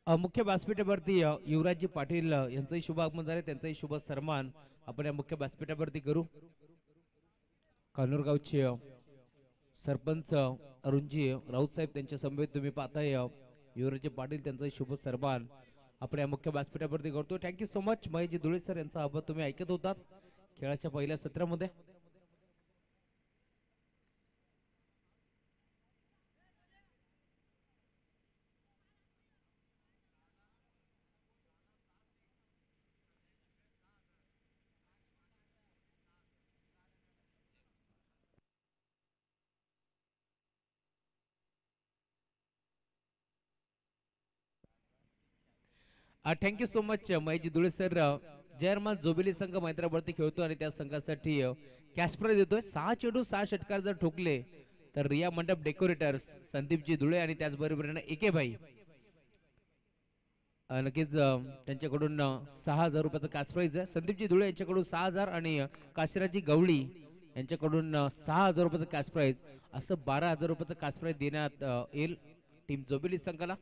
मुख्य व्यासपीठावरती युवराजजी पाटील यांचंही शुभ आगमन झाले. त्यांचाही शुभ सन्मान आपण या मुख्य व्यासपीठावरती करू. कानूरगावचे सरपंच अरुणजी राऊत साहेब त्यांच्या समवेत तुम्ही पाहताय युवराजजी पाटील त्यांचाही शुभ सन्मान आपण या मुख्य व्यासपीठावरती करतो. Thank you so much. महेशजी धुळे सर यांचा आभार. तुम्ही ऐकत होतात खेळाच्या पहिल्या सत्रामध्ये. थँक्यू सो मच महेशजी धुळे सर. जयरमान जोबिली संघ मैदानावरती खेळतो आणि त्या संघासाठी कॅश प्राइज देतोय. 6 चेंडू 6 षटकार जर ठोकले तर रिया मंडप डेकोरेटर्स संदीपजी धुळे आणि त्याचबरोबर एके भाई नक्कीच त्यांच्याकडून 6,000 रुपयाचं कॅश प्राइज आहे. संदीपजी धुळे यांच्याकडून 6,000 आणि काशीराजी गवळी यांच्याकडून 6,000 रुपयाचं कॅश प्राइज असं 12,000 रुपयाचं कॅश प्राइज देण्यात येईल टीम जोबिली संघाला.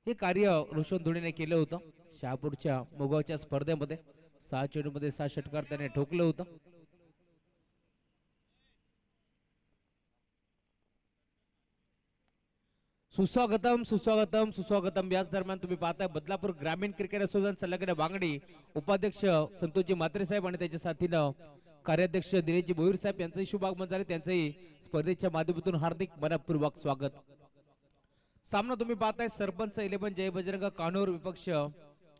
हे कार्य रोशन धुळेने केलं होतं शहापूरच्या मोगावच्या स्पर्धेमध्ये. 6 चेंडूमध्ये 6 षटकार त्याने ठोकलं होतं. सुस्वागतम सुस्वागतम सुस्वागतम. याच दरम्यान तुम्ही पाहताय बदलापूर ग्रामीण क्रिकेट असोसिएशन संलग्न बांगडी उपाध्यक्ष संतोषजी म्हात्रे साहेब आणि त्याच्या साथीनं कार्याध्यक्ष दिनेशजी भोईर साहेब यांचंही शुभागमन झाले. त्यांचंही स्पर्धेच्या माध्यमातून हार्दिक मनपूर्वक स्वागत. सामना तुम्ही पाहताय सरपंच 11 जय बजरंग कान्होर विपक्ष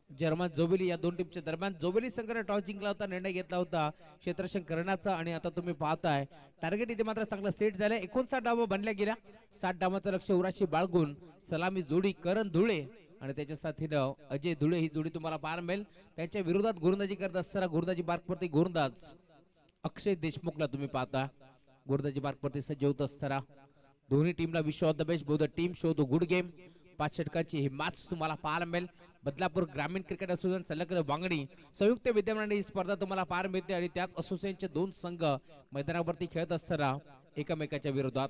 जर्मन जोबेली या दोन टीमच्या दरम्यान. जोबेली संघाने टॉस जिंकला होता, निर्णय घेतला होता क्षेत्ररक्षण करण्याचा आणि आता तुम्ही पाहताय टार्गेट इथे मात्र चांगला सेट झालाय. 59 डावा बनल्या गेल्या. 60 डावाचं लक्ष उराशी बाळगून सलामी जोडी करण धुळे आणि त्याच्या साथीनं अजय धुळे ही जोडी तुम्हाला पाहायला मिळेल. त्यांच्या विरोधात गोलंदाजी करत असताना गोलंदाजी बारकवरती गोलंदाज अक्षय देशमुखला तुम्ही पाहता. गोलंदाजी बारकवरती सज्ज होत असताना दोन्ही टीमला wish of the best. Both the team show the good game. 5 षटकांची ही मॅच तुम्हाला पाहायला मिळेल. बदलापूर ग्रामीण क्रिकेट असोसिएशन संलग्न बांगडी संयुक्त विद्यमानाने ही स्पर्धा तुम्हाला पाहायला मिळते आणि त्याच असोसिएशनचे दोन संघ मैदानावरती खेळत असताना एकमेकाच्या विरोधात.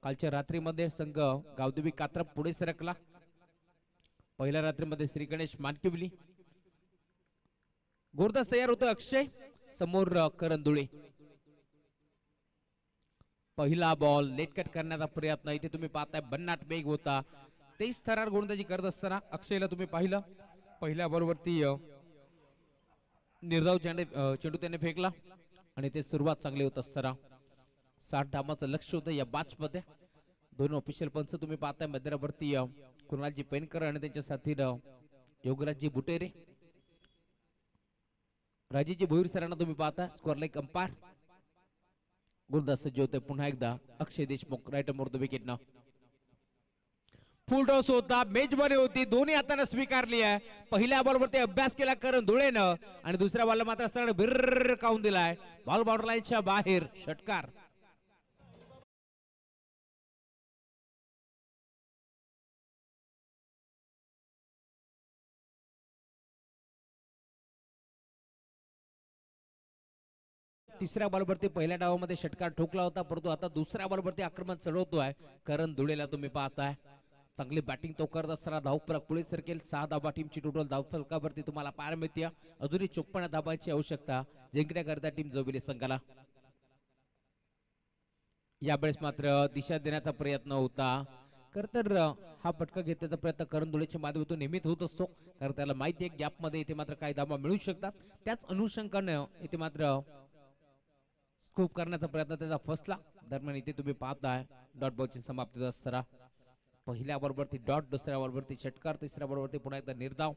कालच्या रात्रीमध्ये संघ गावदेवी कात्रप पुढे सरकला. पहिल्या रात्रीमध्ये श्री गणेश मानकिवली. गोरदास तयार होतो अक्षय समोर करण धुळे. पहिला बॉल लेट कट करण्याचा प्रयत्न इथे तुम्ही पाहताय भन्नाट वेग होता. 23 थरार गोलंदाजी करत असताना अक्षयला तुम्ही पाहिलं पहिल्या बॉलवरती निर्धाव चेंडू त्याने फेकला आणि ते सुरुवात चांगली होत असताना 60 धावांचं लक्ष होतं या मॅच मध्ये. दोन ऑफिशियल पंच तुम्ही पाहताय मध्यरावरती कुणालजी पेनकर आणि त्यांच्या साथीनं योगराजजी बुटेरे. राजीजी भोईर सरांना तुम्ही पाहता स्कोअर लाईक अंपायर. गोलंदाज सज्ज होते पुन्हा एकदा Akshay Deshmukh right more the wicket ना. फुल टॉस होता, मेजबानी होती, दोन्ही हाताने स्वीकारली आहे. पहिल्या बॉलवरती अभ्यास केला करण धुळेनं आणि दुसऱ्या बॉलला मात्र सरळ बिर्र काऊन दिलाय. बॉल बॉर्डर लाईनच्या बाहेर षटकार. तिसऱ्या बॉलवरती पहिल्या डावामध्ये षटकार ठोकला होता, परंतु आता दुसऱ्या बॉलवरती आक्रमण चढवतोय करण धुळेला तुम्ही पाहताय. चांगली बॅटिंग तो करत असताना धावफलक पुढे सरकेल. 6 धाबा टीमची टोटल धावफलकावरती तुम्हाला पाहायला मिळते. अजूनही 54 धाबांची आवश्यकता जिंकण्याकरिता टीम जोबेली संघाला. यावेळेस मात्र दिशा देण्याचा प्रयत्न होता. खरं तर हा फटका घेतल्याचा प्रयत्न करण धुळेच्या माध्यमातून नेहमीच होत असतो, कारण त्याला माहिती आहे गॅप मध्ये इथे मात्र काही धाबा मिळू शकतात. त्याच अनुषंगाने इथे मात्र स्कूप करण्याचा प्रयत्न त्याचा फसला. दरम्यान इथे तुम्ही पाहताय डॉट बॉलची समाप्ती असताना पहिल्या बॉलवरती डॉट, दुसऱ्या बॉलवरती षटकार, तिसऱ्या बॉलवरती पुन्हा एकदा निर्धाव.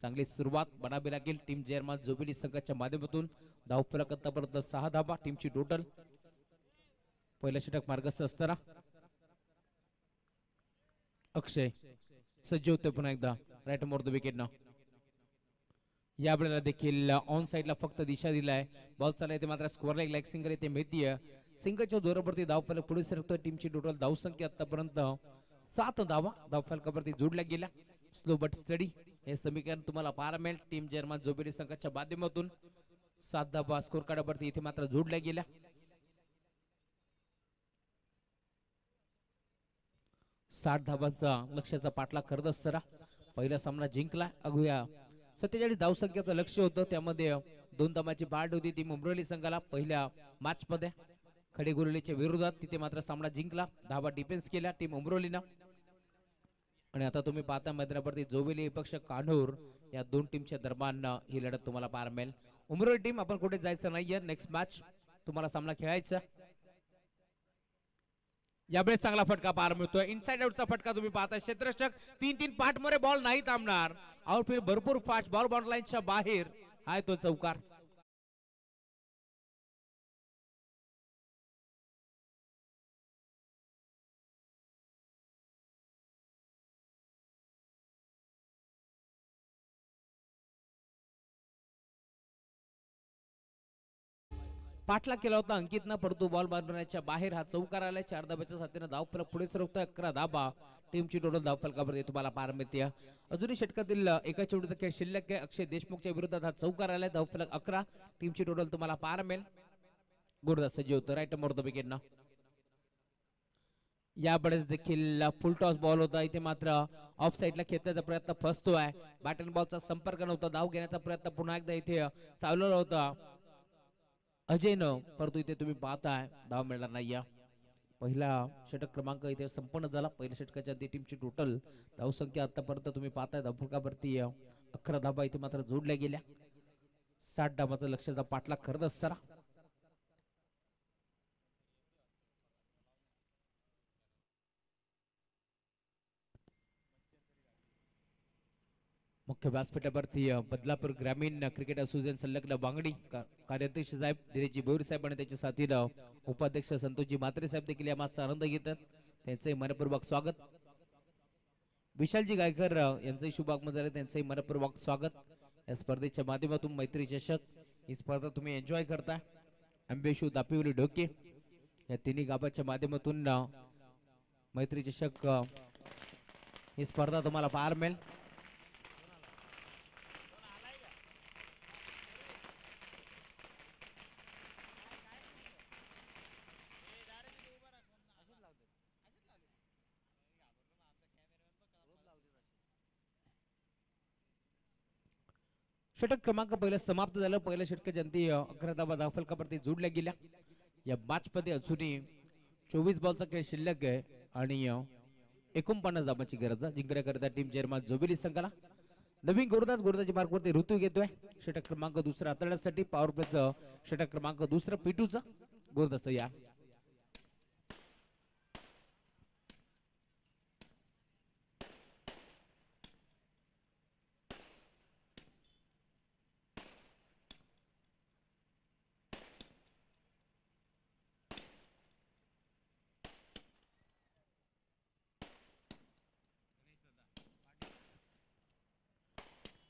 चांगली सुरुवात बनावी लागेल टीम जर्मन जोबेली संघाच्या माध्यमातून. धावफलक आतापर्यंत 6 धाबा टीमची टोटल. पहिलं षटक मार्गस्थ असताना अक्षय सज्ज होते पुन्हा एकदा राईट मोर द विकेट ना. या वेळेला देखील ऑन साइडला फक्त दिशा दिलाय. बॉल चालला ते मात्र स्कोअर लाईक सिंगल येते मेहती. सिंगलच्या जोरावरती धावफलक पुढे सरकतोय. टीमची टोटल धावसंख्या आतापर्यंत 7 धावा धावफलकावरती जोडल्या गेल्या. स्लो बट स्टडी हे समीकरण तुम्हाला पाहायला मिळेल टीम जर्मन जोबेली संघाच्या माध्यमातून. 7 धावा स्कोर कार्डावरती इथे मात्र जोडल्या गेल्या. साठ धावांचा लक्ष्याचा पाठलाग करत असताना पहिला सामना जिंकला. अगुया 47 धावसंख्येचं लक्ष होतं, त्यामध्ये 2 धावांची बाद होती टीम उमरोली संघाला पहिल्या मॅच मध्ये खडेगुरलीच्या विरोधात. तिथे मात्र सामना जिंकला. धावा डिफेन्स केला टीम उमरोलीनं. आणि आता तुम्ही पाहता मैदानावरती जोबेली विपक्ष कान्होर या दोन टीमच्या दरम्यान ही लढत तुम्हाला पाहायला मिळेल. उमरोली टीम आपण कुठे जायचं नाहीये, नेक्स्ट मॅच तुम्हाला सामना खेळायचा. यावेळेस चांगला फटका पाहायला मिळतोय. इनसाइड आउटचा फटका तुम्ही पाहता. क्षेत्ररक्षक 3-3 पाठ मध्ये बॉल नाही थांबणार. आउटफील्ड भरपूर फास्ट, बॉल बॉर्डर लाईनच्या बाहेर आहे तो चौकार. पाठलाग केला होता अंकितनं, परंतु बॉल बांधण्याच्या बाहेर हा चौकार आलाय. 4 धाब्याच्या साथीने धावफलक पुढे सरकतोय. 11 धाबा टीमची टोटल धावफलकावरती तुम्हाला पाहायला मिळते. अजूनही षटकातील एका चेंडूचा खेळ शिल्लक आहे. अक्षय देशमुखच्या विरोधात हा चौकार आलाय. धावफलक 11 टीमची टोटल तुम्हाला पाहायला मिळेल. गुरुदास सज्ज होतं राईट मोर द विकेट ना. यावेळेस देखील फुल टॉस बॉल होता. इथे मात्र ऑफ साइडला खेचण्याचा प्रयत्न फसतोय. बॅट अँड बॉलचा संपर्क नव्हता. धाव घेण्याचा प्रयत्न पुन्हा एकदा इथे चालवला होता अजयनं, परंतु इथे तुम्ही पाहताय धाव मिळणार नाही. पहिला षटक क्रमांक इथे संपन्न झाला. पहिल्या षटकाच्या आधी टीमची टोटल धावसंख्या आतापर्यंत तुम्ही पाहताय धावफलकावरती 11 धाबा इथे मात्र जोडल्या गेल्या. 60 धाबाचा लक्ष्याचा पाठलाग करत असताना मुख्य व्यासपीठावरती बदलापूर ग्रामीण क्रिकेट असोसिएशन संलग्न बांगडी कार्याध्यक्ष साहेब दिनेशजी बोईर साहेब आणि त्याच्या साथीनं उपाध्यक्ष संतोषजी म्हात्रे साहेब देखील या मागचा आनंद घेतात. त्यांचंही मनपूर्वक स्वागत. विशालजी गायकर यांचंही शुभ आगमन झालं, त्यांचंही मनपूर्वक स्वागत. या स्पर्धेच्या माध्यमातून मैत्री चषक ही स्पर्धा तुम्ही एन्जॉय करता. अंबेशू दापिवली ढोके या तिन्ही गावाच्या माध्यमातून मैत्री चषक ही स्पर्धा तुम्हाला पाहायला मिळेल. षटक क्रमांक पहिलं समाप्त झालं. पहिल्या षटकाच्या अंती 11 धावा धावफलकावरती जोडल्या गेल्या. या मॅच मध्ये अजूनही 24 बॉलचा खेळ शिल्लक आहे आणि 49 धावांची गरज आहे. जिंकण्याकरिता टीम चेअरमन जोबिली संघाला नवीन गोरदाची मार्कवरती ऋतू घेतोय. षटक क्रमांक दुसरा हाताळण्यासाठी पॉवर प्लेचं षटक क्रमांक दुसरं पिटूचा गोरदास या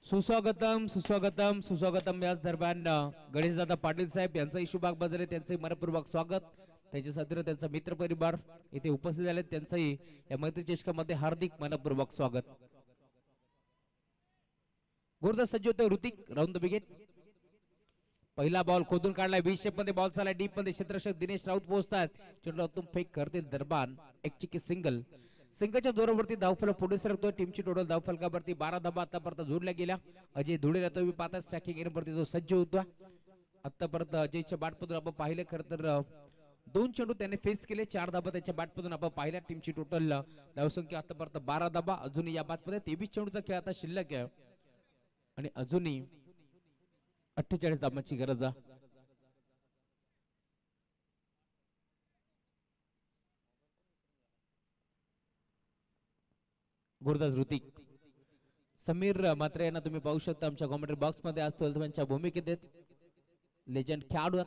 सुस्वागतम सुस्वागतम सुस्वागतम. याच दरम्यान गणेशदादा पाटील साहेब यांचाही शुभाग बदले, त्यांचंही मनपूर्वक स्वागत. त्यांच्या साथीनं त्यांचा मित्र परिवार इथे उपस्थित झाले, त्यांचंही या मैत्री चषकामध्ये हार्दिक मनपूर्वक स्वागत. गोरदास सज्ज होते ऋतिक राऊंड द बिगिन. पहिला बॉल खोदून काढलाय. 20 शेप मध्ये बॉल चाललाय डीप मध्ये. क्षेत्ररक्षक दिनेश राऊत पोहोचतात. चेंडूतून फेक करतील दरबान. एक चिकी सिंगल. सिंगलच्या जोरावरती धावफलक पुढे सरकतोय. टीमची टोटल धावफलकावरती 12 धाबा आतापर्यंत जोडल्या गेल्या. अजय धुळेला तुम्ही पाहता स्ट्रायकिंग एरियावरती तो सज्ज होता. आतापर्यंत अजयच्या बॅटमधून आपण पाहिले. खरं तर 2 चेंडू त्याने फेस केले. 4 धाबा त्याच्या बॅटमधून आपण पाहिल्या. टीमची टोटल धावसंख्या आतापर्यंत 12 धाबा. अजूनही या बॅटमध्ये 23 चेंडूचा खेळ आता शिल्लक आहे आणि अजूनही 48 धाबांची गरज आहे. गुरदास ऋतिक समीर मात्रे यांना तुम्ही पाहू शकता आमच्या कॉमेंट्री बॉक्स मध्ये. आज त्यांच्या भूमिकेत आहेत लेजंड खेळाडू.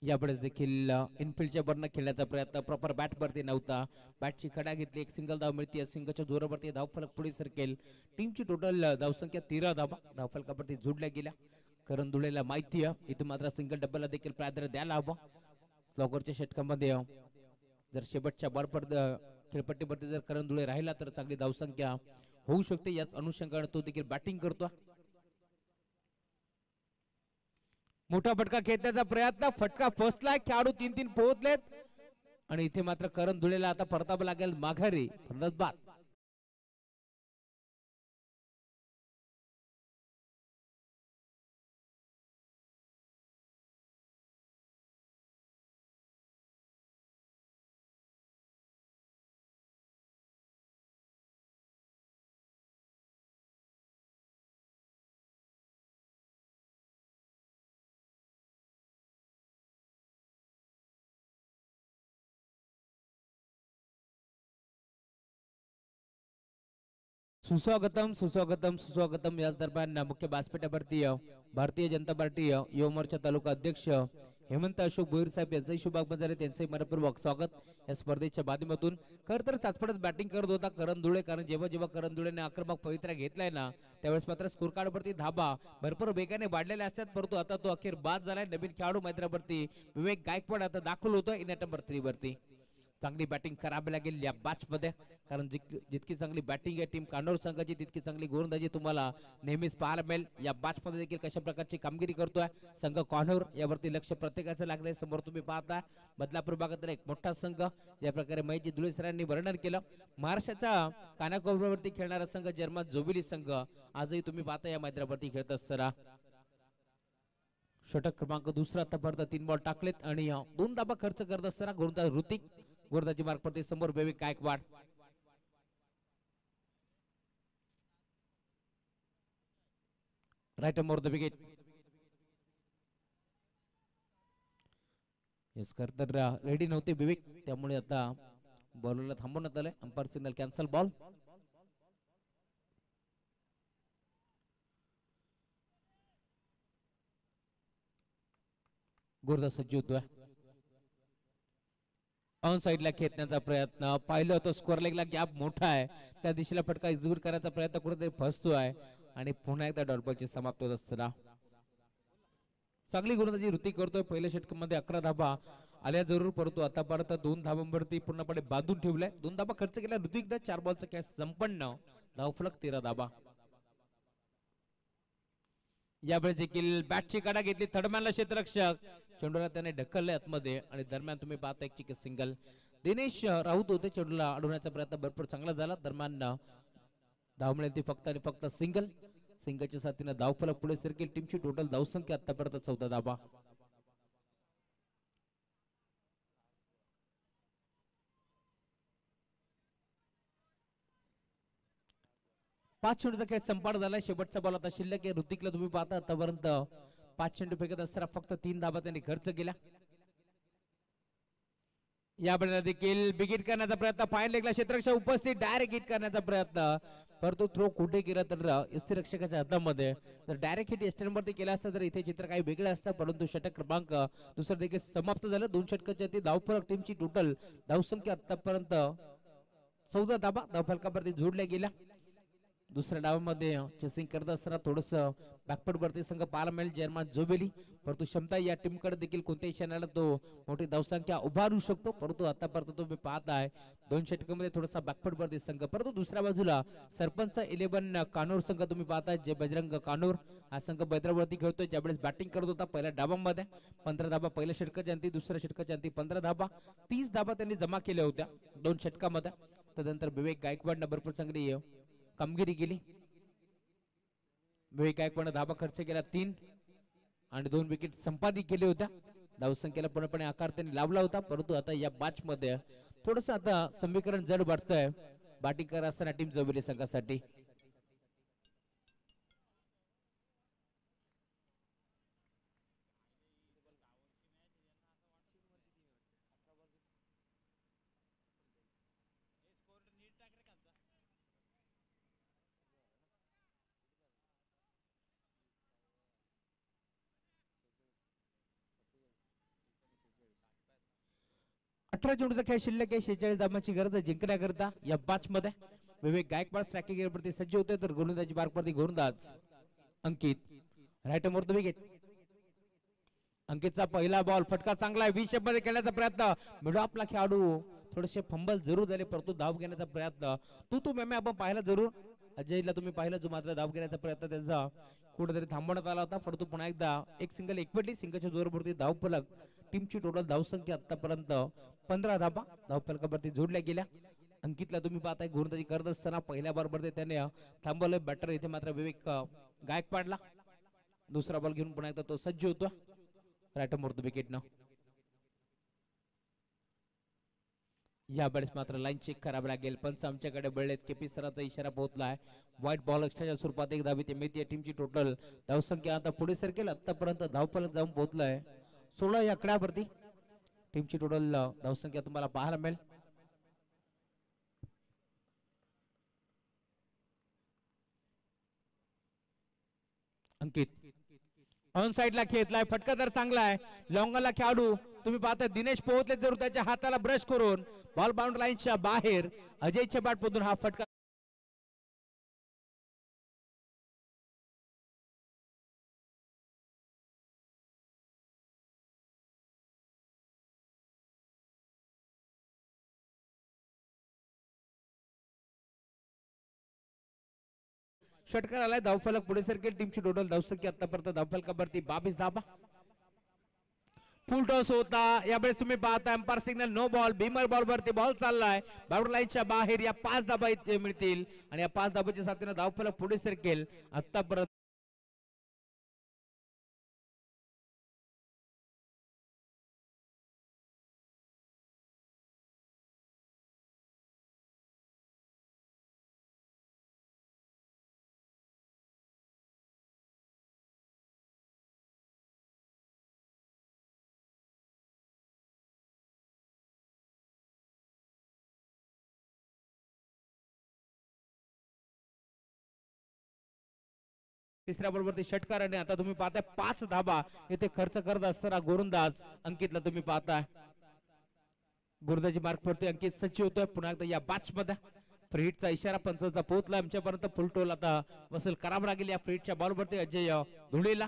यापुढेच देखील इनफिल्डच्या बरनं खेळण्याचा प्रयत्न प्रॉपर बॅट वरती नव्हता. बॅटची खडा घेतली. एक सिंगल धाव मिळते. सिंगलच्या जोरावरती धावफलक पुढे सरकेल. टीमची टोटल धावसंख्या 13 धावा धावफलकावरती जोडल्या गेल्या. करण धुळेला माहिती आहे इथून मात्र सिंगल डबलला देखील प्राधान्य द्यायला हवं. स्लॉगरच्या षटकामध्ये जर शेवटच्या बॉल खेळपट्टीवरती जर करण धुळे राहिला तर चांगली धावसंख्या होऊ शकते. याच अनुषंगाने तो देखील बॅटिंग करतो. मोठा फटका खेळण्याचा प्रयत्न. फटका फसलाय. खेळाडू 3-3 पोहोचलेत आणि इथे मात्र करण धुळेला आता परतावं लागेल माघारी. बाद सुस्वागतम सुस्वागतम सुस्वागतम. याच दरम्यान मुख्य व्यासपीठावरती भारतीय जनता पार्टी युवा मोर्चा तालुका अध्यक्ष हेमंत अशोक भोईर साहेब यांचंही शुभागमन झाले, त्यांचंही मनपूर्वक स्वागत या स्पर्धेच्या माध्यमातून. खर तर चाचपडत बॅटिंग करत होता करण धुळे, कारण जेव्हा जेव्हा करण धुळेने आक्रमक पवित्रा घेतलाय ना त्यावेळेस मात्र स्कोर कार्ड वरती धाबा भरपूर वेगाने वाढलेले असतात, परंतु आता तो अखेर बाद झालाय. नवीन खेळाडू मैदानावरती विवेक गायकवाड आता दाखल होतोय इन नंबर 3 वरती. चांगली बॅटिंग करावी लागेल या मॅच मध्ये, कारण जितकी चांगली बॅटिंग आहे टीम कान्होर संघाची तितकी चांगली गोलंदाजी तुम्हाला नेहमीच पाहायला मिळेल. या मॅच मध्ये देखील कशा प्रकारची कामगिरी करतोय संघ कान्होर यावरती लक्ष प्रत्येकाचं लागलंय. समोर तुम्ही पाहता बदलापूर भागातील एक मोठा संघ, ज्या प्रकारे महेशजी धुळे सरांनी वर्णन केलं. महाराष्ट्राच्या कानाकोपऱ्यावरती खेळणारा संघ जर्मन जोबिली संघ आजही तुम्ही पाहता या मैदानावरती खेळत असताना. षटक क्रमांक दुसरा आतापर्यंत 3 बॉल टाकलेत आणि 2 धाबा खर्च करत असताना गोलंदाज ऋतिक, गोलंदाजी मार्कवरती समोर Vivek Gaikwad. Right more the wicket. Yes खर तर रेडी नव्हते विवेक, त्यामुळे आता बॉलरला थांबवण्यात आलंय. Umpire signal cancel ball. गोलंदाज सज्ज होतोय. ऑन साइडला खेचण्याचा प्रयत्न पाहिलं होतं, स्कोअर लेगला गॅप मोठा आहे, त्या दिशेला फटका एक्झिक्यूट करण्याचा प्रयत्न कुठेतरी फसतोय आणि पुन्हा एकदा डॉट बॉलची समाप्त होत असताना चांगली गोलंदाजी ऋतिक करतोय. पहिल्या षटकामध्ये 11 धाबा आल्या जरूर, परंतु आतापर्यंत 2 धाबांवरती पूर्णपणे बांधून ठेवलाय. 2 धाबा खर्च केला ऋतिकदा. 4 बॉलचा कॅच संपन्न, धावफलक 13 धाबा. यावेळी देखील बॅटची काढा घेतली, थर्डमॅनला क्षेत्ररक्षक, चेंडूला त्याने ढकलले आतमध्ये आणि दरम्यान तुम्ही पाहता एक चिक सिंगल. दिनेश राऊत होते, चेंडूला अडवण्याचा प्रयत्न भरपूर चांगला झाला. दरम्यान धाव मिळेल ती फक्त आणि फक्त सिंगल. सिंगलच्या साथीने धावफलक पुढे सरकेल. टीमची टोटल धावसंख्या आतापर्यंत 14 धाबा. पाच चेंडूचा खेळ संपाट झाला. शेवटचा बॉल आता शिल्लक आहे. ऋतिकला तुम्ही पाहता आतापर्यंत 5 चेंडू फेकत असताना फक्त 3 धाबा त्यांनी खर्च केला. यावेळेला देखील बिगिट करण्याचा प्रयत्न, फाईन लेगला क्षेत्ररक्षक उपस्थित, डायरेक्ट हिट करण्याचा प्रयत्न, परंतु थ्रो कुठे केला तर यष्टीरक्षकाच्या हातामध्ये. जर डायरेक्ट हिट एस्टनवरती केला असता तर इथे चित्र काही वेगळं असतं, परंतु षटक क्रमांक दुसरं देखील समाप्त झालं. 2 षटकाच्या धावफलक, टीमची टोटल धावसंख्या आतापर्यंत 14 धाबा धावफलकावरती जोडल्या गेल्या. दुसऱ्या डावामध्ये चेसिंग करत असताना थोडस बॅकफुट वरती संघ पाहायला मिळेल जर्मान जोबेली, परंतु क्षमता या टीमकडे देखील कोणत्याही क्षणाला तो मोठी धावसंख्या उभारू शकतो. परंतु आतापर्यंत तुम्ही पाहताय 2 षटकामध्ये थोडासा बॅकफुट वरती संघ, परंतु दुसऱ्या बाजूला सरपंच 11 कानूर संघ तुम्ही पाहताय, जे बजरंग कानूर हा संघ बैदरावरती खेळतोय. ज्यावेळेस बॅटिंग करत होता पहिल्या डावामध्ये 15 धाबा पहिल्या षटकाच्या अंती, दुसऱ्या षटकाच्या अंती 15 धाबा, 30 धाबा त्यांनी जमा केल्या होत्या 2 षटकामध्ये. त्यानंतर विवेक गायकवाड भरपूर चांगली कामगिरी केली. विवेक गायकवाड धाबा खर्च केला 3 आणि 2 विकेट संपादित केले होत्या. धावसंख्येला पूर्णपणे आकार त्यांनी लावला होता, परंतु आता या मॅच मध्ये थोडस आता समीकरण जड वाटतंय बॅटिंग करत असताना टीम जोबेली संघासाठी. अठरा चेंडूचा खेळ शिल्लक आहे. 46 धावांची गरज जिंकण्याकरता या मॅच मध्ये. विवेक गायकवाड स्ट्रायकिंग वरती सज्ज होते, तर गोलंदाजी मार्कवरती गोलंदाज Ankit. Right more the wicket. अंकितचा पहिला बॉल, फटका चांगला आहे, 20 मध्ये खेळण्याचा प्रयत्न, मिडो आपला खेळाडू थोडेसे फंबल जरूर झाले, परंतु धाव घेण्याचा प्रयत्न तू मेमे आपण पाहिला जरूर. अजयला तुम्ही पाहिलं, जो मात्र धाव घेण्याचा प्रयत्न त्यांचा कुठेतरी थांबवण्यात आला होता, परंतु पुन्हा एकदा एक सिंगल एकवटली. सिंगलच्या जोरवरती धावफलक, टीमची टोटल धावसंख्या आतापर्यंत 15 धाबा धावफलकावरती जोडल्या गेल्या. अंकितला तुम्ही पाहताय गोलंदाजी करत असताना पहिल्या बॉलवरती त्याने थांबवलं बॅटर. इथे मात्र विवेक गायकवाडला दुसरा बॉल घेऊन पुन्हा एकदा तो सज्ज होतो. राईट मोर द विकेट न. या वेळेस मात्र लाईन चेक करावी लागेल. पंच आमच्याकडे बळलेत. केपी सरांचा इशारा पोहोचलाय. व्हाईट बॉल एक्स्ट्राच्या स्वरूपात एक धावी ते मिळते. टीमची टोटल धावसंख्या आता पुढे सरकेल. आतापर्यंत धावफलक जाऊन पोहोचलाय 16 या आकड्यावरती. टीमची टोटल धावसंख्या तुम्हाला पाहायला मिळेल. अंकित ऑन साइडला खेळलाय, फटका तर चांगला आहे. लॉंगला खेळाडू तुम्ही पाहता दिनेश पोहोचले जरूर, त्याच्या हाताला ब्रश करून बॉल बाउंड लाईनच्या बाहेर. अजयच्या बॅट मधून हा फटका षटकार आलाय. धावफलक पुढे सरकेल. टीमची टोटल धावसंख्या आतापर्यंत धावफलकावरती 22 धाबा. फुल टॉस होता. यावेळेस तुम्ही पाहता umpire signal no ball. Beamer ball वरती बॉल चाललाय बाउंड्री लाईनच्या बाहेर. या 5 धाबा इथे मिळतील आणि या 5 धाबाच्या साथीने धावफलक पुढे सरकेल. आतापर्यंत तिसऱ्या बॉलवरती षटकार आणि आता तुम्ही पाहताय 5 धाबा इथे खर्च करत असताना गोलंदाज अंकितला तुम्ही पाहताय. गोलंदाजी मार्क पडते, अंकित सज्ज होतोय पुन्हा एकदा या मॅच मध्ये. फ्री हिटचा इशारा पंचांचा पोहोचला आमच्यापर्यंत. फुलटोल आता वसूल करावं लागेल या फ्री हिटच्या बॉलवरती अजय धुळेला.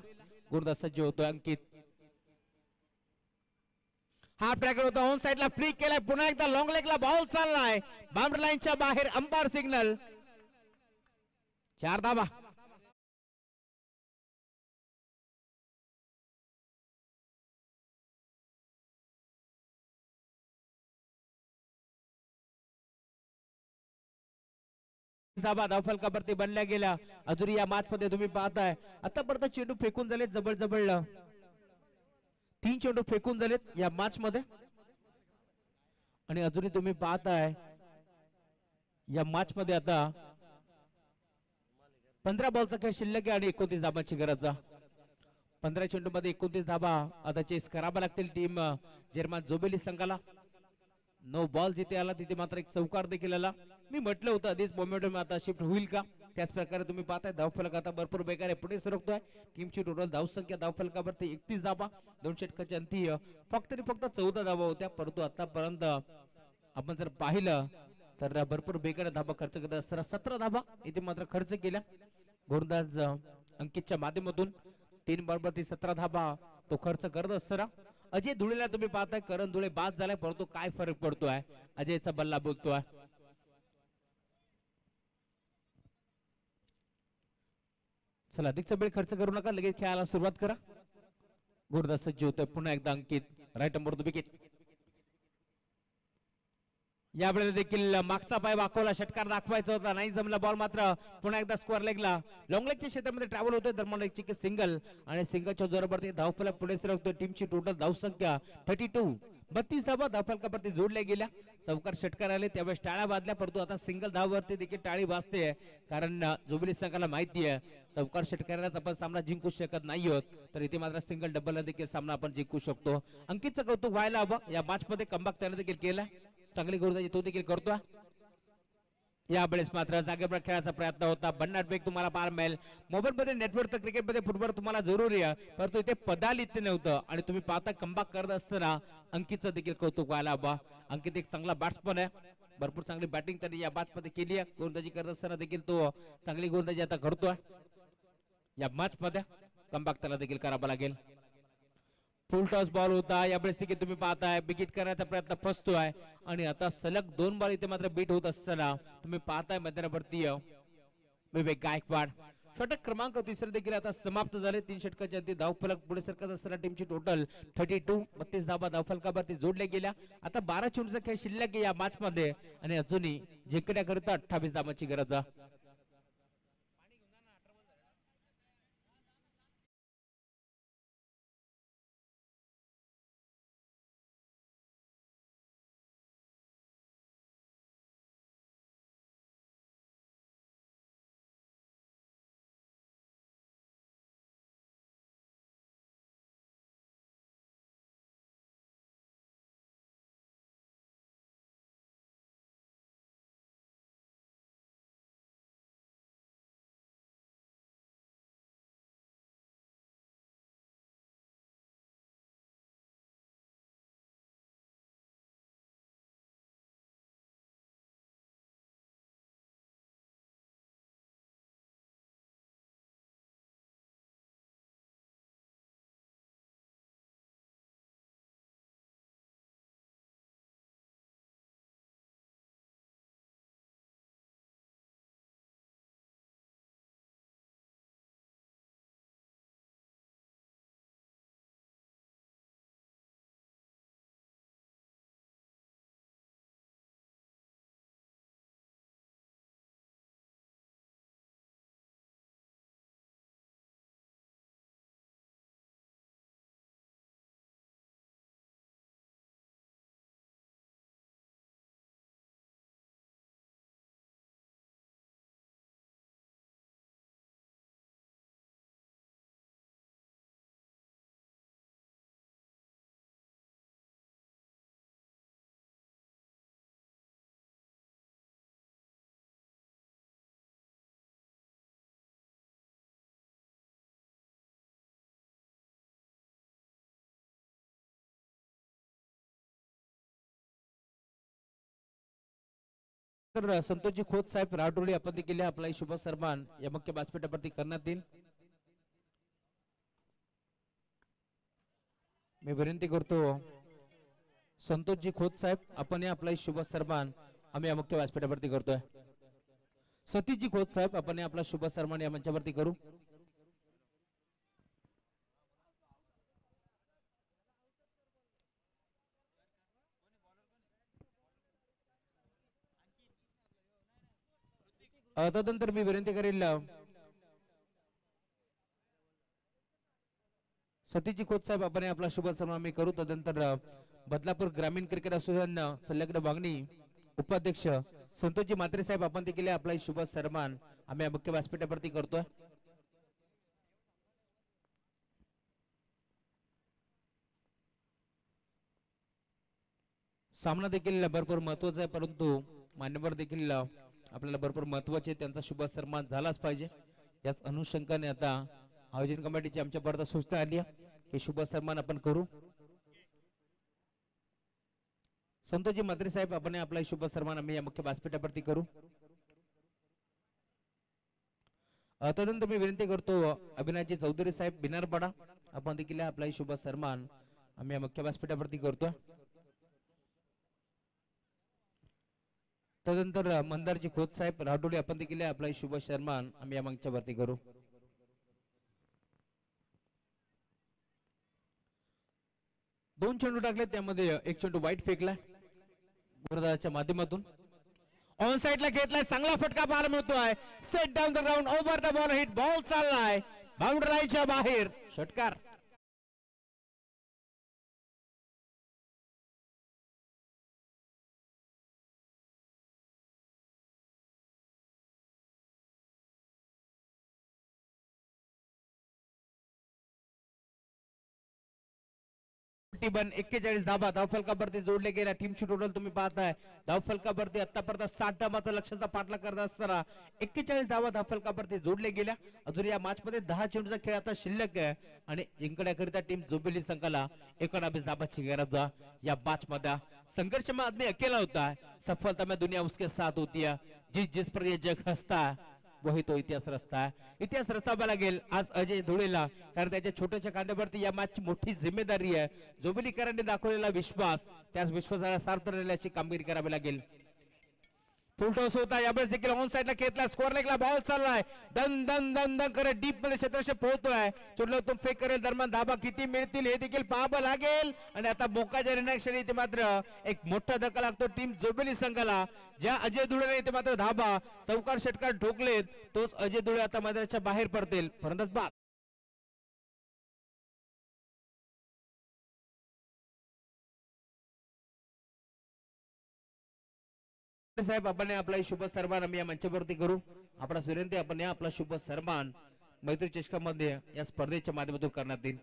गोलंदाज सज्ज होतोय अंकित. हा ट्रॅकर होता ऑन साइडला फ्लिक केलाय, पुन्हा एकदा लॉंग लेगला बॉल चाललाय बाउंड्री लाईनच्या बाहेर. Umpire signal. 4 धाबा. धाबा धावफलकावरती बनल्या गेल्या. अजून या मॅच मध्ये तुम्ही पाहताय आतापर्यंत चेंडू फेकून झाले जबळ जबळ 3 चेंडू फेकून झालेत या मॅच मध्ये. आणि अजूनही तुम्ही पाहताय या मॅच मध्ये आता 15 बॉलचा खेळ शिल्लक आहे आणि 29 धाबांची गरज. 15 चेंडू मध्ये 29 धाबा आता चेस करावा लागतील टीम जर्मन जोबेली संघाला. 9 बॉल जिथे आला तिथे मात्र एक चौकार देखील आला. मी म्हटलं होतं आधीच मोमेंटम आता शिफ्ट होईल का. त्याच प्रकारे तुम्ही पाहताय धावफलक आता भरपूर बेगाने पुढे सरकतोय. टीमची टोटल धावसंख्या धावफलकावरती 31 धाबा. 2 षटकाच्या अंती फक्त 14 धाबा होत्या, परंतु आतापर्यंत आपण जर पाहिलं तर भरपूर बेगाने धाबा खर्च करत असताना 17 धाबा इथे मात्र खर्च केल्या गोलंदाज अंकितच्या माध्यमातून. 3 बॉलवरती 17 धाबा तो खर्च करत असताना अजय धुळेला तुम्ही पाहताय. करण धुळे बाद झालाय, परंतु काय फरक पडतोय अजयचा बल्ला बोलतोय. चला अधिकचा वेळ खर्च करू नका, लगेच खेळायला सुरुवात करा. गोलंदाज सज्ज होतोय पुन्हा एकदा Ankit. Right number the wicket. यावेळेला देखील मागचा पाय वाकवला, षटकार दाखवायचा होता, नाही जमला. बॉल मात्र पुन्हा एकदा स्क्वेअर लेगला लॉंग लेगच्या क्षेत्रामध्ये ट्रॅव्हल होतोय. दरम्यान एक चिके सिंगल आणि सिंगलच्या जोरावरती धावफलक पुढे सरकतोय. टीमची टोटल धावसंख्या 32. 32 धावा धावफलकावरती जोडल्या गेल्या. चौकार षटकार आले त्यावेळेस टाळ्या वाजल्या, परंतु आता सिंगल धाववरती देखील टाळी वाजते, कारण जोबेली संघाला माहिती आहे चौकार षटकारात आपण सामना जिंकू शकत नाही आहोत, तर इथे मात्र सिंगल डबल देखील सामना आपण जिंकू शकतो. अंकितचं कौतुक व्हायला हवं. या मॅच मध्ये कमबॅक त्याने देखील केला. चांगली गोलंदाजी तो देखील करतोय. यावेळेस मात्र जागेवर खेळायचा प्रयत्न होता. भन्नाट वेग तुम्हाला पाहायला मिळेल. मोबाईल मध्ये नेटवर्क तर क्रिकेट मध्ये फुटबॉल तुम्हाला जरुरी आहे, परंतु इथे पदालित्य नव्हतं आणि तुम्ही पाहता कमबॅक करत असताना अंकितचं देखील कौतुक व्हायला हवं. अंकित एक चांगला बॅट्समन आहे, भरपूर चांगली बॅटिंग त्यांनी या मॅच मध्ये केली आहे. गोलंदाजी करत असताना देखील तो चांगली गोलंदाजी आता करतोय. या मॅच मध्ये कमबॅक त्याला देखील करावा लागेल. फुल टॉस बॉल होता, यावेळेस देखील तुम्ही पाहताय बिगिट करण्याचा प्रयत्न फसतोय आणि आता सलग 2 बॉल इथे मात्र बीट होत असताना तुम्ही पाहताय मैदानावरती विवेक गायकवाड. षटक क्रमांक 3 देखील आता समाप्त झाले. 3 षटकाच्या अंती धावफलक पुढे सरकत असताना टीमची टोटल 32. 32 धावा धावफलकावरती जोडल्या गेल्या. आता 12 चेंडूचा खेळ शिल्लक आहे या मॅच मध्ये आणि अजूनही जिंकण्याकरिता 28 धावांची गरज. तर संतोषजी खोत साहेब राठोडे आपण देखील आपला शुभ सन्मान या मुख्य व्यासपीठावरती करण्यात येईल. मी विनंती करतो संतोषजी खोत साहेब आपण आपला शुभ सन्मान आम्ही या मुख्य व्यासपीठावरती करतोय. सतीशजी खोत साहेब आपण आपला शुभ सन्मान या मंचावरती करू. तदनंतर मी विनंती करेल सतीशजी खोत साहेब आपण आपला शुभ सन्मान मी करू. तदनंतर बदलापूर ग्रामीण क्रिकेट असोसिएशन संलग्न वागणी उपाध्यक्ष संतोषजी म्हात्रे साहेब आपण देखील आपला शुभ सन्मान आम्ही मुख्य व्यासपीठावरती करतोय. सामना देखील भरपूर महत्वाचा आहे, परंतु मान्यवर देखील आपल्याला भरपूर महत्वाचे त्यांचा शुभ सन्मान झालाच पाहिजे. याच अनुषंगाने आता आयोजन कमिटीची आमच्या पर्यंत सूचना आली आहे की शुभ सन्मान आपण करू. संतोषजी म्हात्रे साहेब आपण आपला शुभ सन्मान आम्ही या मुख्य व्यासपीठावरती करू. तदनंतर मी विनंती करतो अभिनयजी चौधरी साहेब बिनारपाडा आपण देखील आपला शुभ सन्मान आम्ही या मुख्य व्यासपीठावरती करतोय. तदनंतर मंदारजी खोत साहेब राठोडे आपण देखील आपला शुभ सन्मान आम्ही या मंचावरती करू. दोन चेंडू टाकले त्यामध्ये एक चेंडू वाईट फेकला गुरुदाच्या माध्यमातून. ऑन साइडला घेतलाय, चांगला फटका पाहायला मिळतोय. Set down the ground over the ball hit ball चाललाय बाउंड्री लाईनच्या बाहेर षटकार. बन 41 धाबा धावफलकावरती जोडले गेल्या. टीमची टोटल तुम्ही पाहताय धावफलकावरती आतापर्यंत 60 धावाचा लक्ष्याचा पाठलाग करत असताना 41 धावा धावफलकावरती जोडले गेल्या. अजून या मॅच मध्ये 10 चेंडूचा खेळ आता शिल्लक आहे आणि जिंकण्याकरिता टीम जुबिली संघाला 19 धावाची गरज या मॅच मध्ये. संघर्ष में आदमी अकेला होता है, सफलता में दुनिया उसके साथ होती है. जिस पर ये जग हंसता है वही तो इतिहास रचता है. इतिहास रचावा लागेल आज अजय धुळेला, कारण त्याच्या छोट्याच्या कांद्यावरती या मॅचची मोठी जिम्मेदारी आहे. जोबिलीकरांनी दाखवलेला विश्वास त्याच विश्वासाला सार्थ करण्याची कामगिरी करावी लागेल. फुल टॉस होता यावेळेस देखील ऑन साइडला घेतला, स्कोअर लेगला बॉल चाललाय. दन दन दन दन करत डीप मध्ये क्षेत्रक्षे पोहोचतोय. चोडलं फेक करेल दरम्यान धाबा किती मिळतील हे देखील पाहावं लागेल. आणि आता मोकाच्या निर्णयाक्षणी इथे मात्र एक मोठा धक्का लागतो टीम जोबिली संघाला. ज्या अजय धुळेने इथे मात्र धाबा चौकार षटकार ठोकलेत तोच अजय धुळे आता मैदानाच्या बाहेर पडतील. फलंदाज बाद. साहेब आपण आपला शुभ सन्मान आम्ही या मंचावरती करू. आपला विनंती आपण आपला शुभ सन्मान मैत्री चषकामध्ये या स्पर्धेच्या माध्यमातून करण्यात येईल.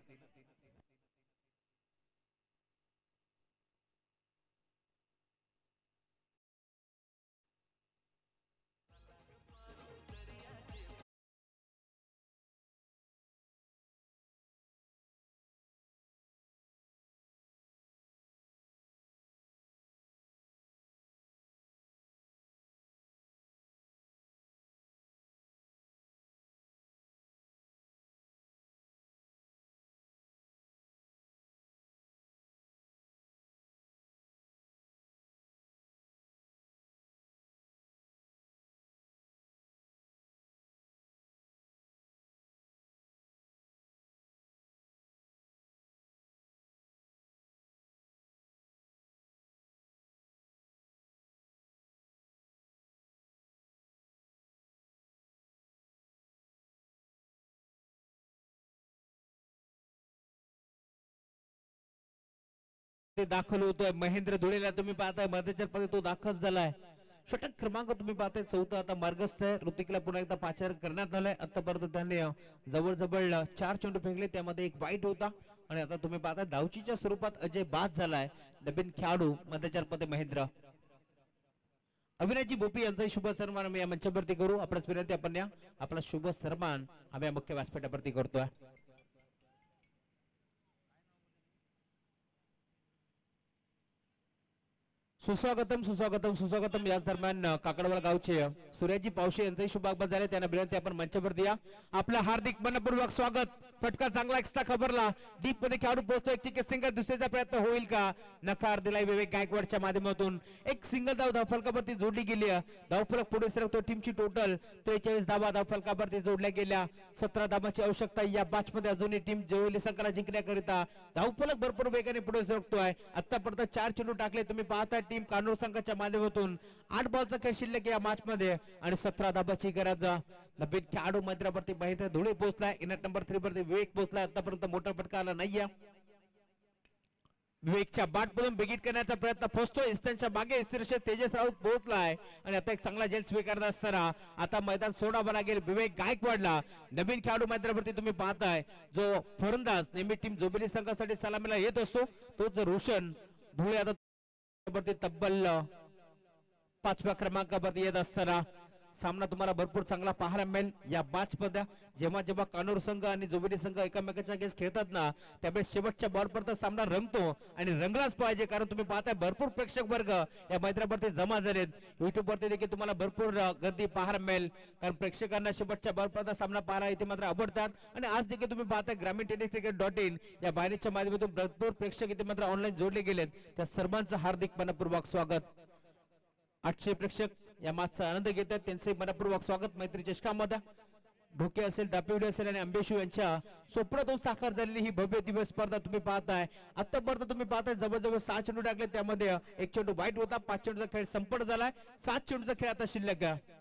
दाखल होतोय महेंद्र धुळेला, तुम्ही पाहताय मध्यचर तो दाखल झालाय. षटक क्रमांक तुम्ही पाहताय 4 आता मार्गस्थ आहे. ऋतिकला पुन्हा एकदा पाचार करण्यात आलाय. आतापर्यंत त्याने जवळ 4 चेंडू फेकले, त्यामध्ये एक वाईट होता. आणि आता तुम्ही पाहताय धावचीच्या स्वरूपात अजय बाद झालाय. नवीन खेळाडू मध्यचर पदे महेंद्र. अविनाशजी बोपी यांचा शुभ सन्मान आम्ही या मंचावरती करू. आपल्याच विनंती आपण आपला शुभ सन्मान आम्ही मुख्य व्यासपीठावरती करतोय. सुस्वागतम सुस्वागतम सुस्वागतम याच दरम्यान काकडवाल गावचे सूर्याजी पावशे यांचाही शुभ आगमन झाले. त्यांना विनंती आपण मंचावर द्या. आपलं हार्दिक मनपूर्वक स्वागत. फटका चांगला एक्स्ट्रा खबरला डीप मध्ये खेळाडू पोहोचतो. एक चिके सिंगल दुसऱ्याचा प्रयत्न होईल का? नकार दिलाय विवेक गायकवाडच्या माध्यमातून. एक सिंगल धाव धावफलकावरती जोडली गेली. धावफलक पुढे सरकतो. टीमची टोटल 43 धावा धावफलकावरती जोडल्या गेल्या. 17 धावांची आवश्यकता या मॅच मध्ये. अजूनही टीम जोडली संघाला जिंकण्याकरिता धावफलक भरपूर वेगाने पुढे सरकतोय. आतापर्यंत 4 चेंडू टाकले. तुम्ही पाहता टीम कानूर संघाच्या माध्यमातून 8 बॉलचा खेळ शिल्लक या मॅच मध्ये आणि 17 धाबाची गरज. नवीन खेळाडू मैदानावरती महेंद्र धुळे पोहोचलाय. इनट नंबर 3 वरती विवेक पोहोचलाय. आतापर्यंत मोठा फटका आला नाहीये. विवेकच्या बॅटमधून बिगिट करण्याचा प्रयत्न पोहोचतो. इस्टनच्या मागे तेजस राऊत पोहोचलाय आणि आता एक चांगला झेल स्वीकारत असताना आता मैदान सोडावं लागेल विवेक गायकवाडला. नवीन खेळाडू मैदानावरती तुम्ही पाहताय जो फलंदाज नेहमी टीम जोबिली संघासाठी सलामीला येत असतो तोच रोशन धुळे. आता तब्बल 5व्या क्रमांकावरती येत असताना सामना तुम्हाला भरपूर चांगला पाहायला मिळेल या मॅच मध्ये. जेव्हा जेव्हा कानूर संघ आणि जोबिली संघ एकमेकांच्या गेस खेळतात ना त्यावेळेस शेवटच्या बॉल पर्यंत सामना रंगतो आणि रंगलाच पाहिजे. कारण तुम्ही पाहताय भरपूर प्रेक्षक वर्ग या मैदानावरती जमा झालेत. युट्यूब वरती देखील तुम्हाला भरपूर गर्दी पाहायला मिळेल कारण प्रेक्षकांना शेवटच्या बॉल पर्यंत सामना पाहायला इथे मात्र आवडतात. आणि आज देखील तुम्ही पाहताय ग्रामीण टेनिस क्रिकेट.in या बाहेरच्या माध्यमातून भरपूर प्रेक्षक इथे मात्र ऑनलाईन जोडले गेलेत. त्या सर्वांचं हार्दिक मनपूर्वक स्वागत. 800 प्रेक्षक या मॅचचा आनंद घेत आहेत. त्यांचे मनपूर्वक स्वागत. मैत्री चषकामध्ये ढोके असेल दापिवडे असेल आणि अंबेशू यांच्या स्वप्नातून साकार झालेली ही भव्य दिवस स्पर्धा तुम्ही पाहताय. आतापर्यंत तुम्ही पाहताय जवळजवळ 6 चेंडू टाकले. त्यामध्ये एक चेंडू वाईट होता. 5 चेंडूचा खेळ संपन्न झालाय. 7 चेंडूचा खेळ आता शिल्लक आहे.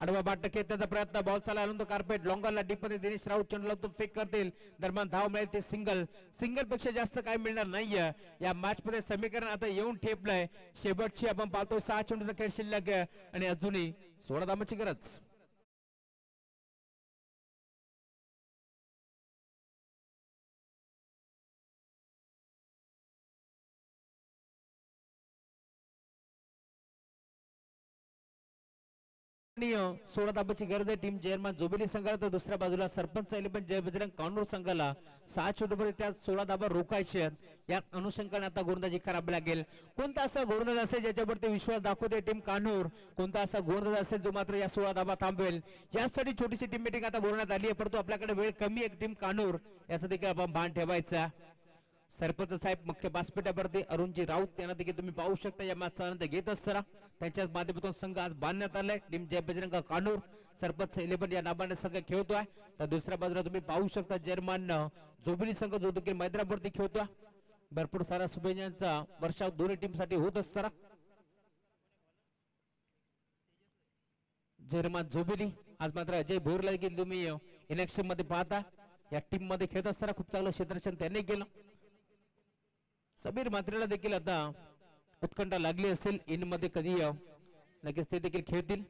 आडवा बाट खेळण्याचा प्रयत्न. बॉल चालला आनंद कार्पेट लॉंगरला डीप मध्ये दिनेश राऊत चेंडूला तो फेक करतील. दरम्यान धाव मिळेल ते सिंगल पेक्षा जास्त काय मिळणार नाहीये या मॅच मध्ये. समीकरण आता येऊन ठेपलंय. शेवटची आपण पाहतो 6 चेंडूचा खेळ शिल्लक आहे आणि अजूनही 16 धावांची गरज. आणि 16 धाबाची गरज आहे टीम चेअरमन जोबिली संघाला. तर दुसऱ्या बाजूला सरपंच इलेव्हन जय बजरंग कानूर संघाला 6 चेंडूमध्ये त्या 16 धाबा रोखायचे आहेत. या अनुषंगाने आता गोलंदाजी करावी लागेल. कोणता असा गोलंदाज असेल ज्याच्यावरती विश्वास दाखवते टीम कानूर? कोणता असा गोलंदाज असेल जो मात्र या 16 धाबा थांबवेल? यासाठी छोटीशी टीम मीटिंग आता बोलण्यात आली आहे. परंतु आपल्याकडे वेळ कमी आहे टीम कानूर याचा देखील आपण भान ठेवायचा. सरपंच साहेब मुख्य व्यासपीठावरती अरुणजी राऊत यांना देखील तुम्ही पाहू शकता या मॅचचा आनंद घेत असताना. त्यांच्या माध्यमातून संघ आज बांधण्यात आलाय. टीम जय बजरंग कानूर सरपंच 11 या नावाने संघ खेळतोय. तर दुसऱ्या बाजूला तुम्ही पाहू शकता जर्मन जोबिली संघ जो देखील मैदानावरती खेळतोय. भरपूर सारा शुभेच्छांचा वर्षाव दोन्ही टीम साठी होत असताना जर्मन जोबिली आज मात्र अजय भोरला देखील तुम्ही इलेक्शन मध्ये पाहता. या टीम मध्ये खेळत असताना खूप चांगलं क्षेत्ररक्षण त्यांनी केलं. समीर मात्रेला देखील आता उत्कंठा लागली असेल इन मध्ये कधी नक्कीच ते देखील खेळतील.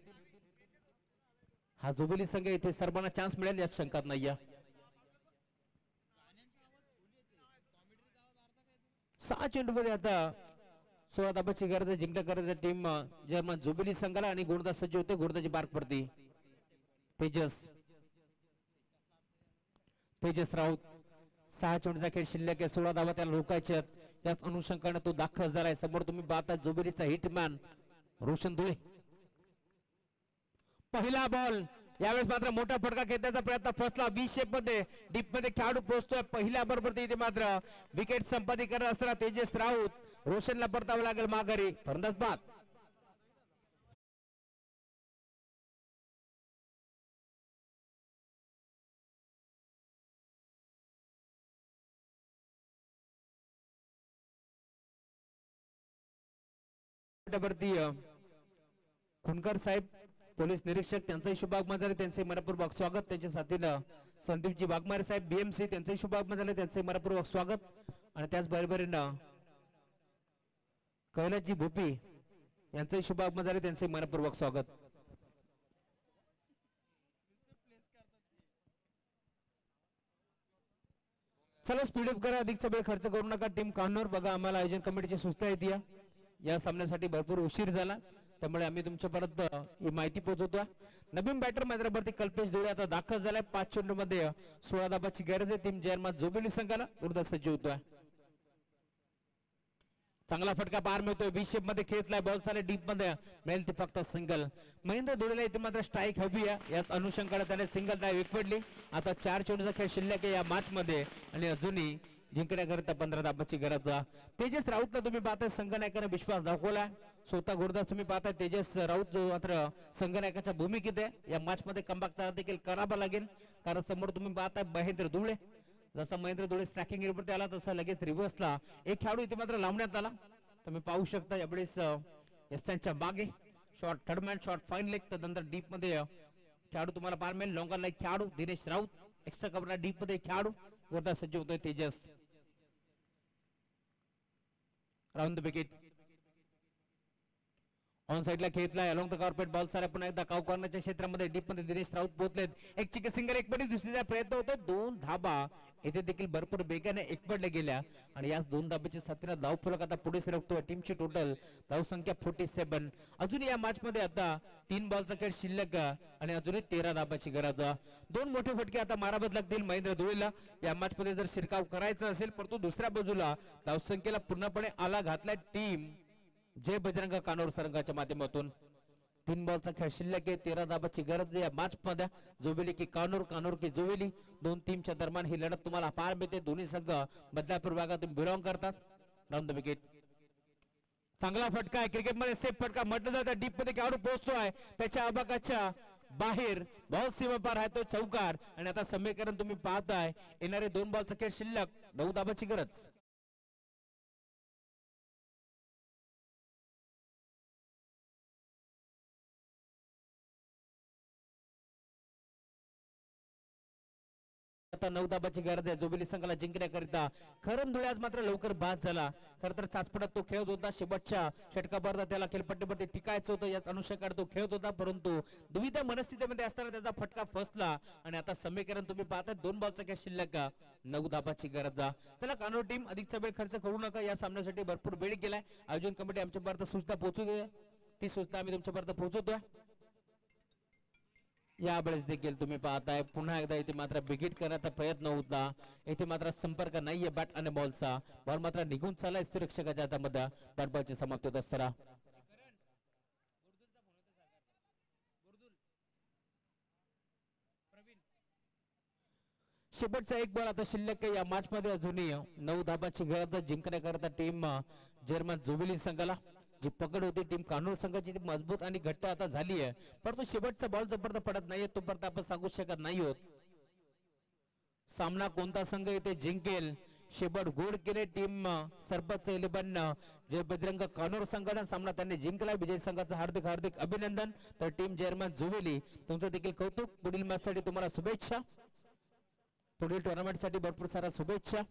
हा जोबिली संघ इथे सर्वांना चान्स मिळेल यात शंका नाही. 6 चेंडूमध्ये आता 16 धाबाची गरज आहे. जिंकण्या गरज टीम जर्मन जोबिली संघाला आणि गोलंदाज सज्ज होते गोलंदाजी बार्कवरती तेजस राऊत. 6 चेंडूचा खेळ शिल्लक आहे. 16 धाबा त्याला रोखायचे. त्याच अनुषंगाने तो दाखल झालाय. समोर तुम्ही पाहता जोबिलीचा हिटमॅन रोशन धुळे. पहिला बॉल यावेळेस मात्र मोठा फटका घेण्याचा प्रयत्न फसला. 20 शेप मध्ये डीप मध्ये खेळाडू पोहोचतोय. पहिल्या बरोबर इथे मात्र विकेट संपादित करत असताना तेजस राऊत रोशनला परतावं लागेल माघारी. फलंदाज बाद. खुनकर साहेब पोलीस निरीक्षक त्यांचाही शुभागमन झाले. त्यांचे मनपूर्वक स्वागत. त्यांच्या साथीनं संदीपजी वाघमारे साहेब बीएमसी त्यांचंही शुभागमन झाले. त्यांचे मनपूर्वक स्वागत. आणि त्याच बरोबरीनं कैलासजी भोपी यांचंही शुभागमन झाले. त्यांचे मनपूर्वक स्वागत. चला स्पीड अप करा. अधिकचा वेळ खर्च करू नका. टीम कानूर बघा आम्हाला आयोजन कमिटीची सूचना येते. या सामन्यासाठी भरपूर उशीर झाला त्यामुळे आम्ही तुमच्यापर्यंत ही माहिती पोहोचवतो. नवीन बॅटर मैदानावरती कल्पेश धुळे आता दाखल झालाय. 5 चेंडू मध्ये 16 धाबाची गरज आहे टीम जर्मन जोबिली संघाला. गोलंदाज सज्ज होतोय. चांगला फटका पार मिळतोय. बी शेप मध्ये खेचलाय बॉल चाले डीप मध्ये मिळेल ते फक्त सिंगल. महेंद्र धुळेला इथे मात्र स्ट्राईक हवी आहे. याच अनुषंगाने त्याने सिंगल डाय विकपडली. आता 4 चेंडूचा खेळ शिल्लक आहे या मॅच मध्ये आणि अजूनही जिंकण्याकरिता 15 धाबाची गरज. तेजस राऊतला तुम्ही पाहताय संघनायकाने विश्वास दाखवला. स्वतः गोरदास तुम्ही पाहताय तेजस राऊत जो मात्र संघनायकाच्या भूमिकेत आहे. या मॅच मध्ये कमबॅक देखील करावा लागेल कारण समोर तुम्ही पाहताय महेंद्र धुळे. जसा महेंद्र धुळे स्ट्रायकिंग एरियावरती आला तसा लगेच रिव्हर्सला एक खेळाडू इथे मात्र लावण्यात आला. तुम्ही पाहू शकता यावेळेस यस्टांच्या मागे short third man short fine leg तर नंतर डीप मध्ये खेळाडू तुम्हाला पार मिळेल. लॉंगर लाईक खेळाडू दिनेश राऊत. एक्स्ट्रा कव्हरला डीप मध्ये खेळाडू वरदा सज्ज होतोय Tejas. Round the wicket on साइडला खेळलाय अलॉंग द कॉर्पोरेट बॉल सारा पुन्हा एकदा काव करण्याच्या क्षेत्रामध्ये डीप मध्ये दिनेश राऊत पोहोचलेत. एक चिके सिंगल एक पडी दुसरीचा प्रयत्न होतोय. 2 धाबा इथे देखील भरपूर वेगाने एकपडल्या गेल्या आणि याच 2 धाब्याच्या साथीने धाव फलक आता पुढे सरकतोय. टीमची टोटल धाव संख्या 47. अजून या मॅच मध्ये आता 3 बॉलचा खेळ शिल्लक आणि अजूनही 13 धाबाची गरज. 2 मोठे फटके आता मारावेच लागतील महेंद्र धुळेला या मॅच मध्ये जर शिरकाव करायचा असेल. परंतु दुसऱ्या बाजूला धाव संख्येला पूर्णपणे आला घातलाय टीम जय बजरंग कानोर संघाच्या माध्यमातून. 3 बॉलचा खेळ शिल्लक आहे. 13 धाबाची गरज या मॅच मध्ये. जोवेली की कानोर कानोर की जोवेली दोन टीमच्या दरम्यान ही लढत तुम्हाला पार मिळते. दोन्ही संघ बदलापूर भागातून बिलॉंग करतात. राऊंड द विकेट चांगला फटका आहे. क्रिकेटमध्ये सेफ फटका म्हटलं जातं. डीप मध्ये खेळाडू पोहोचतोय त्याच्या आबाकाच्या बाहेर बॉल सीमा पार आहे तो चौकार आणि आता समीकरण तुम्ही पाहताय येणारे 2 बॉलचा खेळ शिल्लक 9 धाबाची गरज. आता 9 धाबाची गरज आहे जोबिली संघाला जिंकण्याकरिता. खरम धुळे आज मात्र लवकर बाद झाला. खर तर चाचपडात तो खेळत होता. शेवटच्या षटकापर्यंत त्याला खेळपट्टीवरती टिकायचं होतं याच अनुषंगाने तो खेळत होता. परंतु दुविधा मनस्थितीमध्ये असताना त्याचा फटका फसला आणि आता समीकरण तुम्ही पाहता 2 बॉलचा खेळ शिल्लक 9 धाबाची गरज. चला कानोर टीम अधिकचा वेळ खर्च करू नका. या सामन्यासाठी भरपूर वेळ गेलाय. आयोजन कमिटी आमच्यापर्यंत सूचना पोहोचू दे. ती सूचना आम्ही तुमच्यापर्यंत पोहोचवतोय. यावेळेस देखील तुम्ही पाहताय पुन्हा एकदा इथे मात्र विकेट करण्याचा प्रयत्न होता. इथे मात्र संपर्क नाहीये बॅट आणि बॉलचा. बॉल मात्र निघून चाललाय रक्षकाच्या हातामध्ये. बॅट बॉलची समाप्ती होत असताना शेवटचा 1 बॉल आता शिल्लक या मॅच मध्ये. अजूनही 9 धाबाची गरज जिंकण्याकरता टीम जर्मन जुबिली संघाला. जी पकड होती टीम कानूर संघाची ती मजबूत आणि घट्ट आता झाली आहे. परंतु शेवटचा बॉल जोपर्यंत पडत नाहीये तोपर्यंत आपण सांगू शकत नाही आहोत सामना कोणता संघ इथे जिंकेल. शेवट गोड केले टीम सरपंच 11 जय बजरंग कानूर संघाने सामना त्यांनी जिंकला. विजय संघाचं हार्दिक हार्दिक अभिनंदन. तर टीम जर्मन जुबिली तुमचं देखील कौतुक. पुढील मॅच साठी तुम्हाला शुभेच्छा. पुढील टुर्नामेंट साठी भरपूर सारा शुभेच्छा.